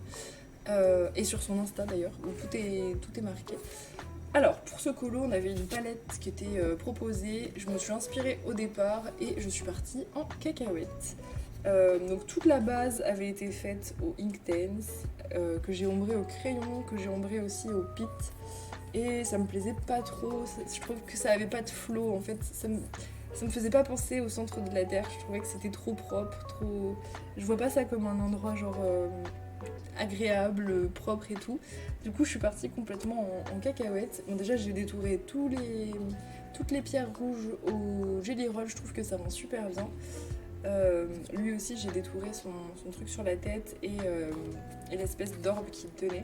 et sur son Insta d'ailleurs, où tout est marqué. Alors, pour ce colo, on avait une palette qui était proposée. Je me suis inspirée au départ et je suis partie en cacahuète. Donc toute la base avait été faite au Inktense, que j'ai ombré au crayon, que j'ai ombré aussi au Pit. Et ça me plaisait pas trop, je trouve que ça avait pas de flow en fait, ça me faisait pas penser au centre de la Terre, je trouvais que c'était trop propre, je vois pas ça comme un endroit genre agréable, propre et tout. Du coup je suis partie complètement en cacahuète. Bon déjà j'ai détouré toutes les pierres rouges au Jelly Roll, je trouve que ça rend super bien. Lui aussi j'ai détouré son truc sur la tête et l'espèce d'orbe qui tenait.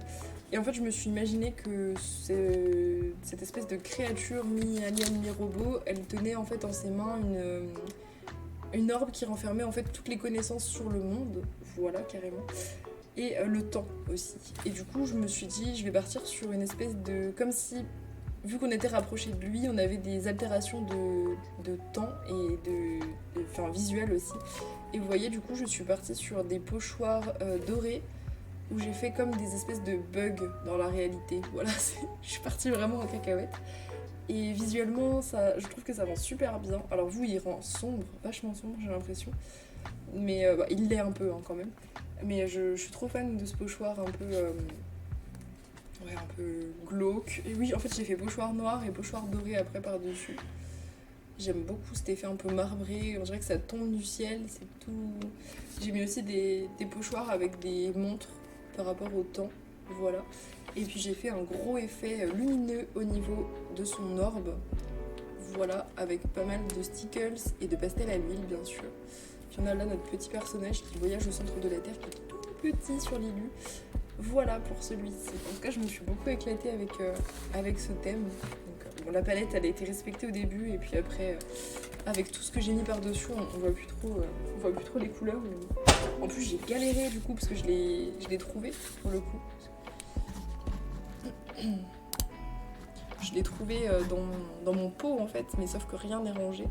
Et en fait je me suis imaginé que cette espèce de créature mi-alien mi-robot, elle tenait en fait en ses mains une orbe qui renfermait en fait toutes les connaissances sur le monde, voilà carrément, et le temps aussi. Et du coup je me suis dit je vais partir sur une espèce de... comme si vu qu'on était rapproché de lui, on avait des altérations de temps et enfin, visuelles aussi. Et vous voyez, du coup, je suis partie sur des pochoirs dorés où j'ai fait comme des espèces de bugs dans la réalité. Voilà, je suis partie vraiment en cacahuète. Et visuellement, je trouve que ça rend super bien. Alors vous, il rend sombre, vachement sombre, j'ai l'impression. Mais il l'est un peu hein, quand même. Mais je suis trop fan de ce pochoir un peu... ouais, un peu glauque. Et oui, en fait, j'ai fait pochoir noir et pochoir doré après par-dessus. J'aime beaucoup cet effet un peu marbré, on dirait que ça tombe du ciel, c'est tout... J'ai mis aussi des pochoirs avec des montres par rapport au temps, voilà. Et puis j'ai fait un gros effet lumineux au niveau de son orbe, voilà, avec pas mal de stickles et de pastel à l'huile, bien sûr. Puis on a là notre petit personnage qui voyage au centre de la Terre, qui est tout petit sur l'élu. Voilà pour celui-ci. En tout cas, je me suis beaucoup éclatée avec ce thème. Donc, bon, la palette, elle a été respectée au début, et puis après, avec tout ce que j'ai mis par-dessus, on voit plus trop les couleurs. Mais... En plus, j'ai galéré du coup, parce que je l'ai trouvé, pour le coup. Je l'ai trouvé dans mon pot, en fait, mais sauf que rien n'est rangé.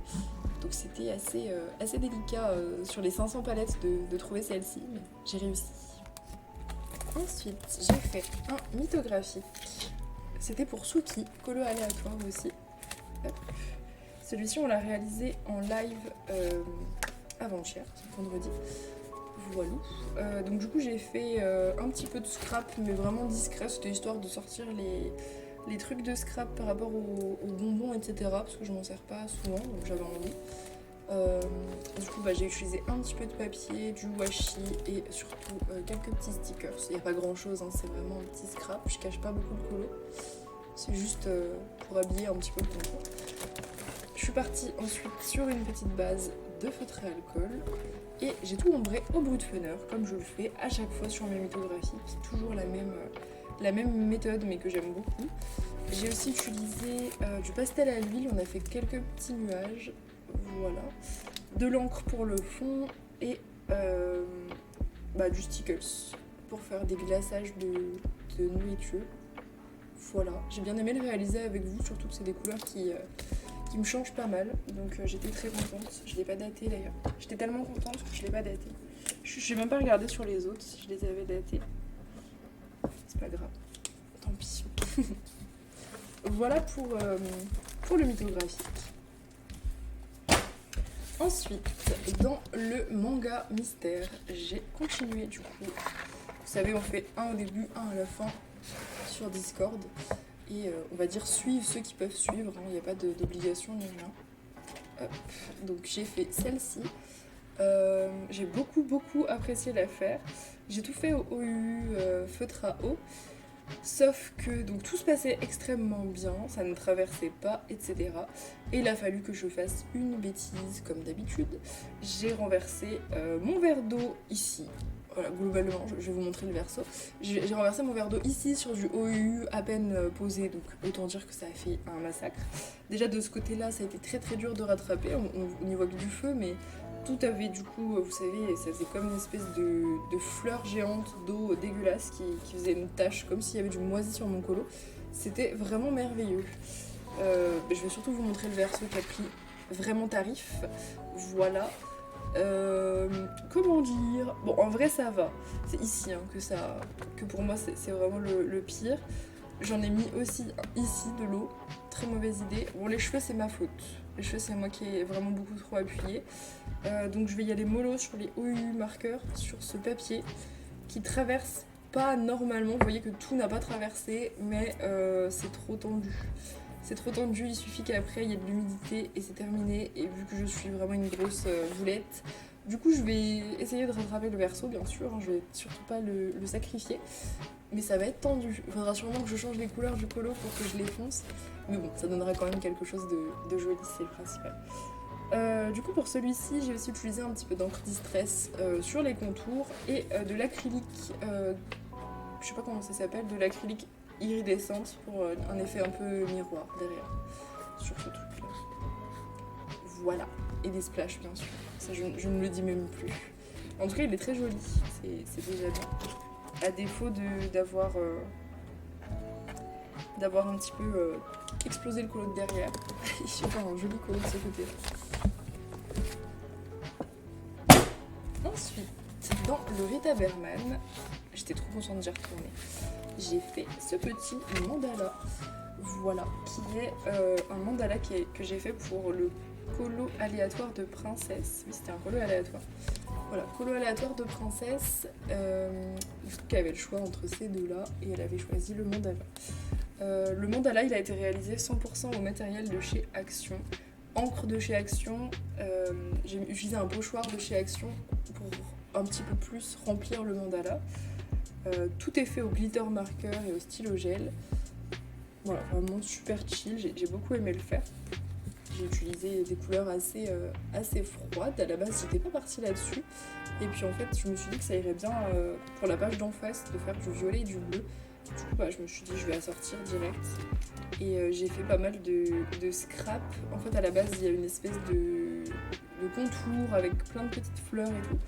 Donc c'était assez délicat sur les 500 palettes de trouver celle-ci, mais j'ai réussi. Ensuite, j'ai fait un mythographique. C'était pour Suki, colo aléatoire aussi. Hop. Celui-ci, on l'a réalisé en live avant-hier, vendredi. Voilà. Donc du coup, j'ai fait un petit peu de scrap, mais vraiment discret. C'était histoire de sortir les trucs de scrap par rapport aux bonbons, etc. Parce que je m'en sers pas souvent, donc j'avais envie. Du coup j'ai utilisé un petit peu de papier, du washi et surtout quelques petits stickers. Il n'y a pas grand chose, hein, c'est vraiment un petit scrap, je cache pas beaucoup le colo. C'est juste pour habiller un petit peu le contour. Je suis partie ensuite sur une petite base de feutre et alcool et j'ai tout ombré au brut funner comme je le fais à chaque fois sur mes mythographies. C'est toujours la même méthode mais que j'aime beaucoup. J'ai aussi utilisé du pastel à l'huile, on a fait quelques petits nuages. Voilà, de l'encre pour le fond et du stickers pour faire des glaçages de nourriture. Voilà, j'ai bien aimé le réaliser avec vous, surtout que c'est des couleurs qui me changent pas mal, donc j'étais très contente. Je l'ai pas daté d'ailleurs, j'étais tellement contente que je l'ai pas daté. Je n'ai même pas regardé sur les autres si je les avais datés. C'est pas grave, tant pis. Voilà pour le mythographique. Ensuite, dans le manga mystère, j'ai continué du coup. Vous savez, on fait un au début, un à la fin sur Discord. Et on va dire suivre ceux qui peuvent suivre, il n'y a pas d'obligation ni rien. Hop. Donc j'ai fait celle-ci. J'ai beaucoup apprécié la faire. J'ai tout fait au OU feutre à eau. Sauf que donc tout se passait extrêmement bien, ça ne traversait pas, etc. Et il a fallu que je fasse une bêtise comme d'habitude. J'ai renversé mon verre d'eau ici. Voilà, globalement, je vais vous montrer le verso. J'ai renversé mon verre d'eau ici sur du OU à peine posé, donc autant dire que ça a fait un massacre. Déjà de ce côté-là, ça a été très dur de rattraper, on y voit que du feu, mais tout avait du coup, vous savez, ça faisait comme une espèce de fleur géante d'eau dégueulasse qui faisait une tache, comme s'il y avait du moisi sur mon colo. C'était vraiment merveilleux. Je vais surtout vous montrer le verso qui a pris vraiment tarif. Voilà. Comment dire? Bon, en vrai, ça va. C'est ici hein, que pour moi, c'est vraiment le pire. J'en ai mis aussi ici de l'eau. Très mauvaise idée. Bon, les cheveux, c'est ma faute. Les cheveux, c'est moi qui ai vraiment beaucoup trop appuyé. Donc je vais y aller mollo sur les OU marqueurs, sur ce papier qui traverse pas normalement. Vous voyez que tout n'a pas traversé, mais c'est trop tendu. C'est trop tendu, il suffit qu'après il y ait de l'humidité et c'est terminé. Et vu que je suis vraiment une grosse boulette, du coup je vais essayer de rattraper le verso bien sûr, hein, je vais surtout pas le sacrifier. Mais ça va être tendu, il faudra sûrement que je change les couleurs du colo pour que je les fonce. Mais bon, ça donnera quand même quelque chose de joli, c'est le principal. Du coup pour celui-ci j'ai aussi utilisé un petit peu d'encre distress sur les contours et de l'acrylique, je sais pas comment ça s'appelle, de l'acrylique iridescente pour un effet un peu miroir derrière sur ce truc là. Voilà, et des splashes bien sûr, ça je ne le dis même plus. En tout cas il est très joli, c'est déjà bien. À défaut d'avoir un petit peu exploser le colo de derrière. Il fait un joli colo de ce côté. Ensuite, dans le Rita Berman, j'étais trop contente d'y retourner. J'ai fait ce petit mandala, voilà, qui est un mandala que j'ai fait pour le colo aléatoire de princesse. Oui, c'était un colo aléatoire. Voilà, colo aléatoire de princesse. Du coup, elle avait le choix entre ces deux-là et elle avait choisi le mandala. Le mandala, il a été réalisé 100% au matériel de chez Action. Encre de chez Action. J'ai utilisé un pochoir de chez Action pour un petit peu plus remplir le mandala. Tout est fait au glitter marker et au stylo gel. Voilà, vraiment super chill, j'ai beaucoup aimé le faire. J'ai utilisé des couleurs assez froides. À la base, j'étais pas partie là-dessus. Et puis en fait, je me suis dit que ça irait bien pour la page d'en face de faire du violet et du bleu. Du coup, je me suis dit je vais assortir direct. Et j'ai fait pas mal de scrap. En fait, à la base, il y a une espèce de contour avec plein de petites fleurs et tout.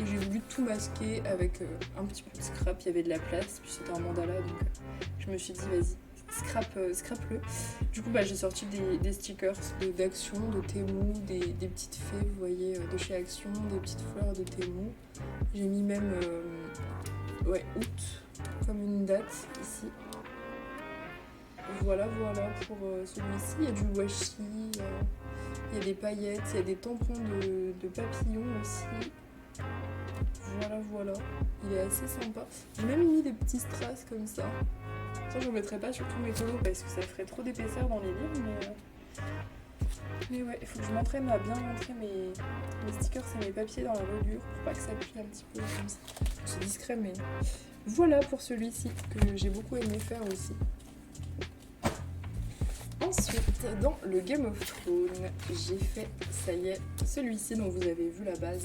Et j'ai voulu tout masquer avec un petit peu de scrap. Il y avait de la place, puis c'était un mandala, donc je me suis dit vas-y, scrap-le. Du coup, j'ai sorti des stickers d'Action, de Temu, des petites fées, vous voyez, de chez Action, des petites fleurs de Temu. J'ai mis même août comme une date ici. Voilà pour celui-ci. Il y a du washi, il y a des paillettes, il y a des tampons de papillons aussi. Voilà. Il est assez sympa. J'ai même mis des petits strass comme ça. Ça, je ne mettrai pas sur tous mes colos parce que ça ferait trop d'épaisseur dans les livres. Mais ouais, il faut que je m'entraîne à bien montrer mes stickers et mes papiers dans la reliure pour pas que ça plie un petit peu comme ça. C'est discret, mais voilà pour celui-ci que j'ai beaucoup aimé faire aussi. Ensuite, dans le Game of Thrones, j'ai fait, ça y est, celui-ci dont vous avez vu la base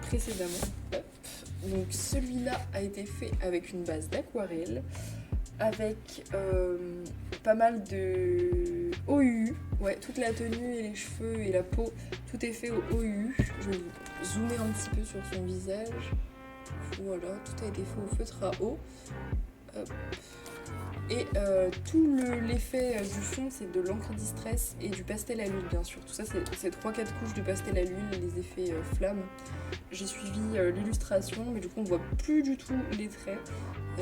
précédemment. Hop. Donc celui-là a été fait avec une base d'aquarelle, avec pas mal de OU. Ouais, toute la tenue et les cheveux et la peau, tout est fait au OU. Je vais zoomer un petit peu sur son visage. Voilà, tout a été fait au feutre à eau. Hop. Et tout l'effet du fond, c'est de l'encre distress et du pastel à l'huile, bien sûr. Tout ça, c'est 3-4 couches de pastel à l'huile, les effets flammes. J'ai suivi l'illustration, mais du coup, on voit plus du tout les traits.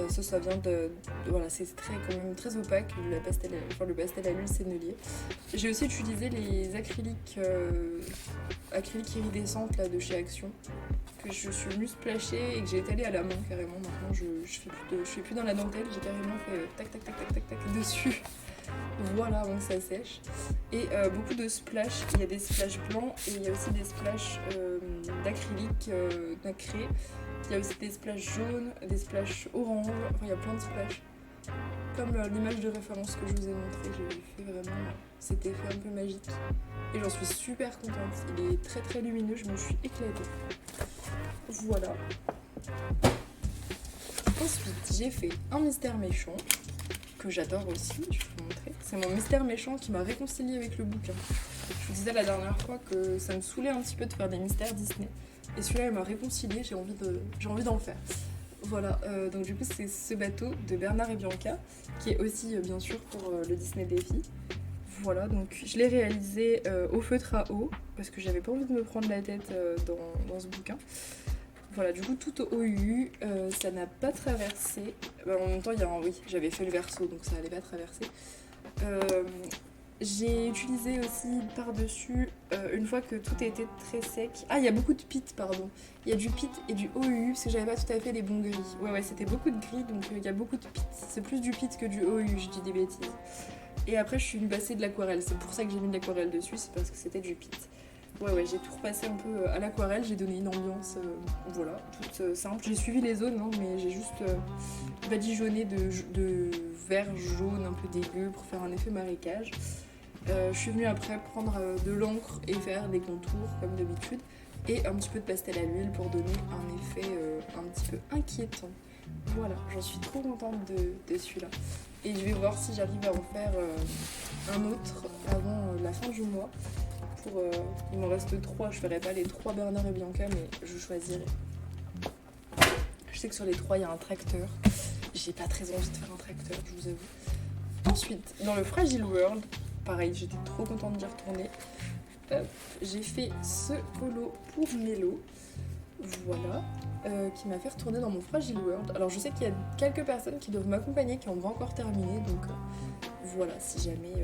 Ça vient voilà, c'est quand même très opaque, le pastel à l'huile sennelier. J'ai aussi utilisé les acryliques iridescentes là, de chez Action, que je suis venue splasher et que j'ai étalé à la main carrément. Maintenant, je fais plus dans la dentelle, j'ai carrément fait tac dessus. Voilà, avant que ça sèche. Et beaucoup de splash. Il y a des splashs blancs et il y a aussi des splashs d'acrylique nacré. Il y a aussi des splashs jaunes, des splashs orange. Enfin, il y a plein de splashs. Comme l'image de référence que je vous ai montrée, j'ai fait vraiment cet effet un peu magique. Et j'en suis super contente. Il est très très lumineux, je me suis éclatée. Voilà. Ensuite, j'ai fait un mystère méchant, que j'adore aussi, je vais vous montrer. C'est mon mystère méchant qui m'a réconciliée avec le bouquin. Je vous disais la dernière fois que ça me saoulait un petit peu de faire des mystères Disney. Et celui-là, il m'a réconciliée, j'ai envie d'en faire. Voilà, donc du coup, c'est ce bateau de Bernard et Bianca, qui est aussi, bien sûr, pour le Disney Défi. Voilà, donc je l'ai réalisé au feutre à eau, parce que j'avais pas envie de me prendre la tête dans ce bouquin. Voilà, du coup, tout au OU, ça n'a pas traversé. En même temps, j'avais fait le verso, donc ça n'allait pas traverser. J'ai utilisé aussi par-dessus, une fois que tout était très sec. Ah, il y a beaucoup de pit, pardon. Il y a du pit et du OU, parce que j'avais pas tout à fait les bons gris. Ouais, c'était beaucoup de gris, donc il y a beaucoup de pit. C'est plus du pit que du OU, je dis des bêtises. Et après, je suis venue passer de l'aquarelle. C'est pour ça que j'ai mis de l'aquarelle dessus, c'est parce que c'était du pit. Ouais, j'ai tout repassé un peu à l'aquarelle, j'ai donné une ambiance, voilà, toute simple. J'ai suivi les zones, hein, mais j'ai juste badigeonné de vert jaune un peu dégueu pour faire un effet marécage. Je suis venue après prendre de l'encre et faire des contours comme d'habitude, et un petit peu de pastel à l'huile pour donner un effet un petit peu inquiétant. Voilà, j'en suis trop contente de celui-là. Et je vais voir si j'arrive à en faire un autre avant la fin du mois. Il m'en reste 3, je ferai pas les 3 Bernard et Bianca, mais je choisirai. Je sais que sur les 3 il y a un tracteur. J'ai pas très envie de faire un tracteur, je vous avoue. Ensuite, dans le Fragile World, pareil, j'étais trop contente d'y retourner. J'ai fait ce polo pour Mélo, voilà, qui m'a fait retourner dans mon Fragile World. Alors je sais qu'il y a quelques personnes qui doivent m'accompagner, qui ont pas encore terminé, donc voilà, si jamais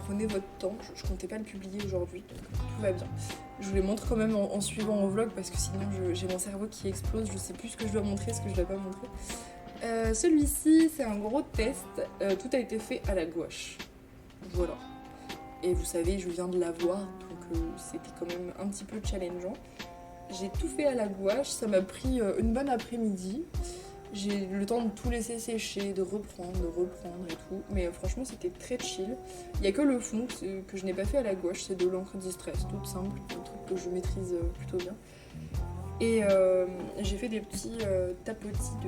prenez votre temps, je comptais pas le publier aujourd'hui, donc tout va bien. Je vous les montre quand même en suivant mon vlog parce que sinon j'ai mon cerveau qui explose, je sais plus ce que je dois montrer, ce que je dois pas montrer. Celui-ci c'est un gros test, tout a été fait à la gouache, voilà. Et vous savez, je viens de l'avoir, donc c'était quand même un petit peu challengeant. J'ai tout fait à la gouache, ça m'a pris une bonne après-midi. J'ai eu le temps de tout laisser sécher, de reprendre et tout. Mais franchement, c'était très chill. Il n'y a que le fond que je n'ai pas fait à la gouache, c'est de l'encre Distress, toute simple, un truc que je maîtrise plutôt bien. Et j'ai fait des petits tapotis de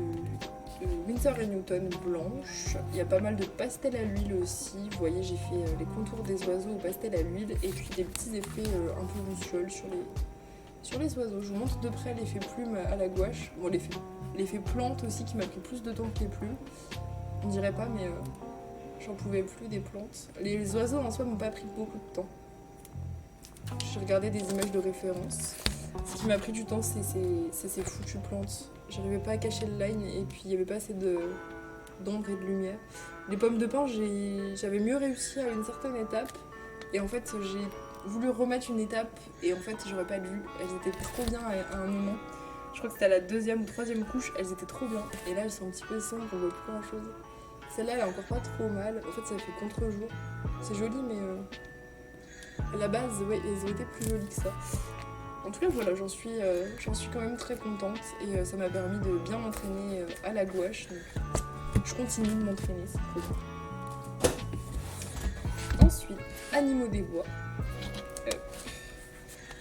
Winsor & Newton blanche. Il y a pas mal de pastel à l'huile aussi. Vous voyez, j'ai fait les contours des oiseaux au pastel à l'huile et puis des petits effets un peu lucioles sur les oiseaux. Je vous montre de près l'effet plume à la gouache. Bon, l'effet plante aussi qui m'a pris plus de temps que les plumes. On dirait pas, mais j'en pouvais plus des plantes. Les oiseaux en soi m'ont pas pris beaucoup de temps. J'ai regardé des images de référence. Ce qui m'a pris du temps, c'est ces foutues plantes. J'arrivais pas à cacher le line et puis il n'y avait pas assez d'ombre et de lumière. Les pommes de pin, j'avais mieux réussi à une certaine étape. Et en fait, j'ai voulu remettre une étape et en fait, j'aurais pas dû. Elles étaient trop bien à un moment. Je crois que c'était à la 2e ou 3e couche, elles étaient trop bien. Et là, elles sont un petit peu sombres, on voit plus grand chose. Celle-là, elle est encore pas trop mal. En fait, ça fait contre-jour. C'est joli, mais à la base, ouais, elles ont été plus jolies que ça. En tout cas, voilà, j'en suis quand même très contente et ça m'a permis de bien m'entraîner à la gouache. Donc, je continue de m'entraîner, c'est trop bien. Ensuite, Animaux des bois.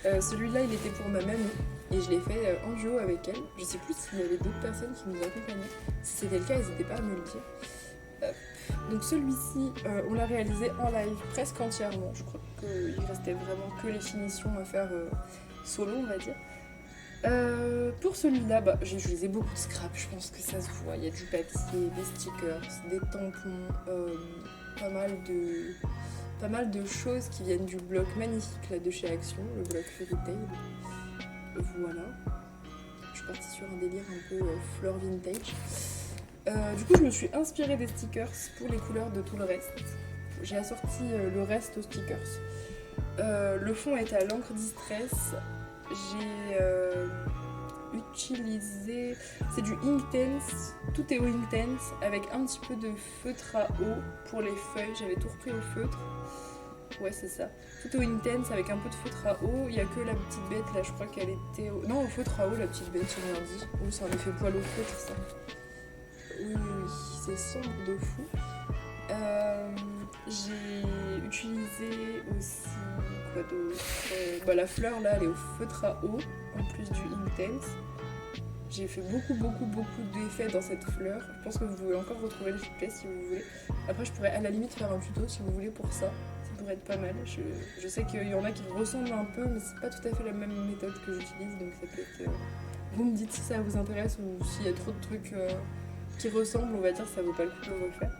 Celui-là, il était pour ma mamie et je l'ai fait en duo avec elle. Je sais plus s'il y avait d'autres personnes qui nous accompagnaient. Si c'était le cas, n'hésitez pas à me le dire. Donc celui-ci, on l'a réalisé en live presque entièrement. Je crois qu'il restait vraiment que les finitions à faire solo, on va dire. Pour celui-là, j'ai utilisé beaucoup de scrap, je pense que ça se voit. Il y a du papier, des stickers, des tampons, pas mal de choses qui viennent du bloc magnifique là, de chez Action, le bloc Fairy Tail. Voilà. Je suis partie sur un délire un peu fleur vintage. Du coup, je me suis inspirée des stickers pour les couleurs de tout le reste. J'ai assorti le reste aux stickers. Le fond est à l'encre Distress. J'ai utilisé... C'est du Inktense. Tout est au Inktense avec un petit peu de feutre à eau pour les feuilles. J'avais tout repris au feutre. Ouais, c'est ça. Tout au Inktense avec un peu de feutre à eau. Il n'y a que la petite bête là, je crois qu'elle était... Non, au feutre à eau, la petite bête, sur l'ordi. Oh, c'est un effet poil au feutre, ça. Oui, c'est sombre de fou. J'ai utilisé aussi quoi d'autre, la fleur là, elle est au feutre à eau en plus du Inktense. J'ai fait beaucoup d'effets dans cette fleur. Je pense que vous pouvez encore retrouver le replay si vous voulez. Après, je pourrais à la limite faire un tuto si vous voulez pour ça. Ça pourrait être pas mal. Je sais qu'il y en a qui ressemblent un peu, mais c'est pas tout à fait la même méthode que j'utilise, donc ça peut être. Vous me dites si ça vous intéresse ou s'il y a trop de trucs qui ressemblent, on va dire, ça vaut pas le coup de le refaire.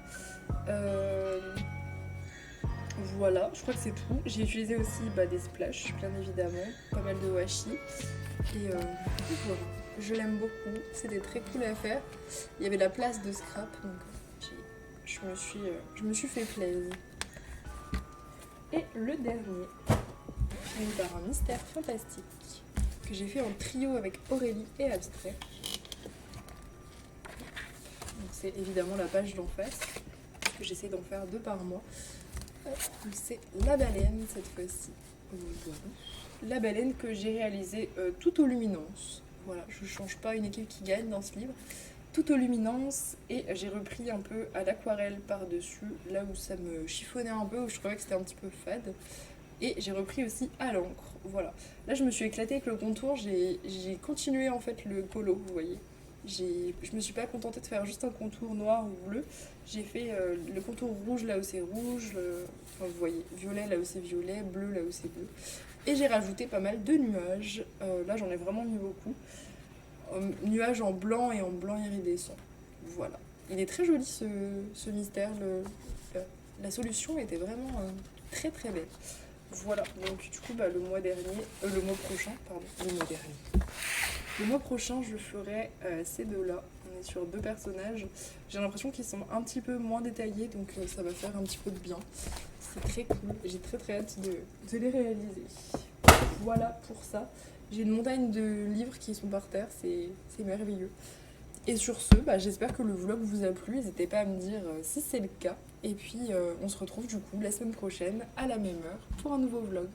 Voilà, je crois que c'est tout. J'ai utilisé aussi des splashes, bien évidemment, pas mal de washi. Et voilà, je l'aime beaucoup, c'était très cool à faire. Il y avait la place de scrap, donc je me suis fait plaisir. Et le dernier, fini par un mystère fantastique que j'ai fait en trio avec Aurélie et Abstrait. Donc c'est évidemment la page d'en face, que j'essaie d'en faire 2 par mois. Donc c'est la baleine cette fois-ci. Voilà. La baleine que j'ai réalisée tout aux luminances. Voilà, je ne change pas une équipe qui gagne dans ce livre. Tout aux luminances et j'ai repris un peu à l'aquarelle par-dessus, là où ça me chiffonnait un peu, où je trouvais que c'était un petit peu fade. Et j'ai repris aussi à l'encre. Voilà. Là je me suis éclatée avec le contour, j'ai continué en fait le colo, vous voyez. Je me suis pas contentée de faire juste un contour noir ou bleu. J'ai fait le contour rouge là où c'est rouge, enfin vous voyez, violet là où c'est violet, bleu là où c'est bleu. Et j'ai rajouté pas mal de nuages. Là j'en ai vraiment mis beaucoup. Nuages en blanc et en blanc iridescent. Voilà. il est très joli ce mystère. La solution était vraiment très très belle. Voilà, donc du coup le mois prochain, Le mois prochain je ferai ces deux-là. On est sur 2 personnages. J'ai l'impression qu'ils sont un petit peu moins détaillés, donc ça va faire un petit peu de bien. C'est très cool, j'ai très très hâte de les réaliser. Voilà pour ça. J'ai une montagne de livres qui sont par terre, c'est merveilleux. Et sur ce, j'espère que le vlog vous a plu. N'hésitez pas à me dire si c'est le cas. Et puis on se retrouve du coup la semaine prochaine à la même heure pour un nouveau vlog.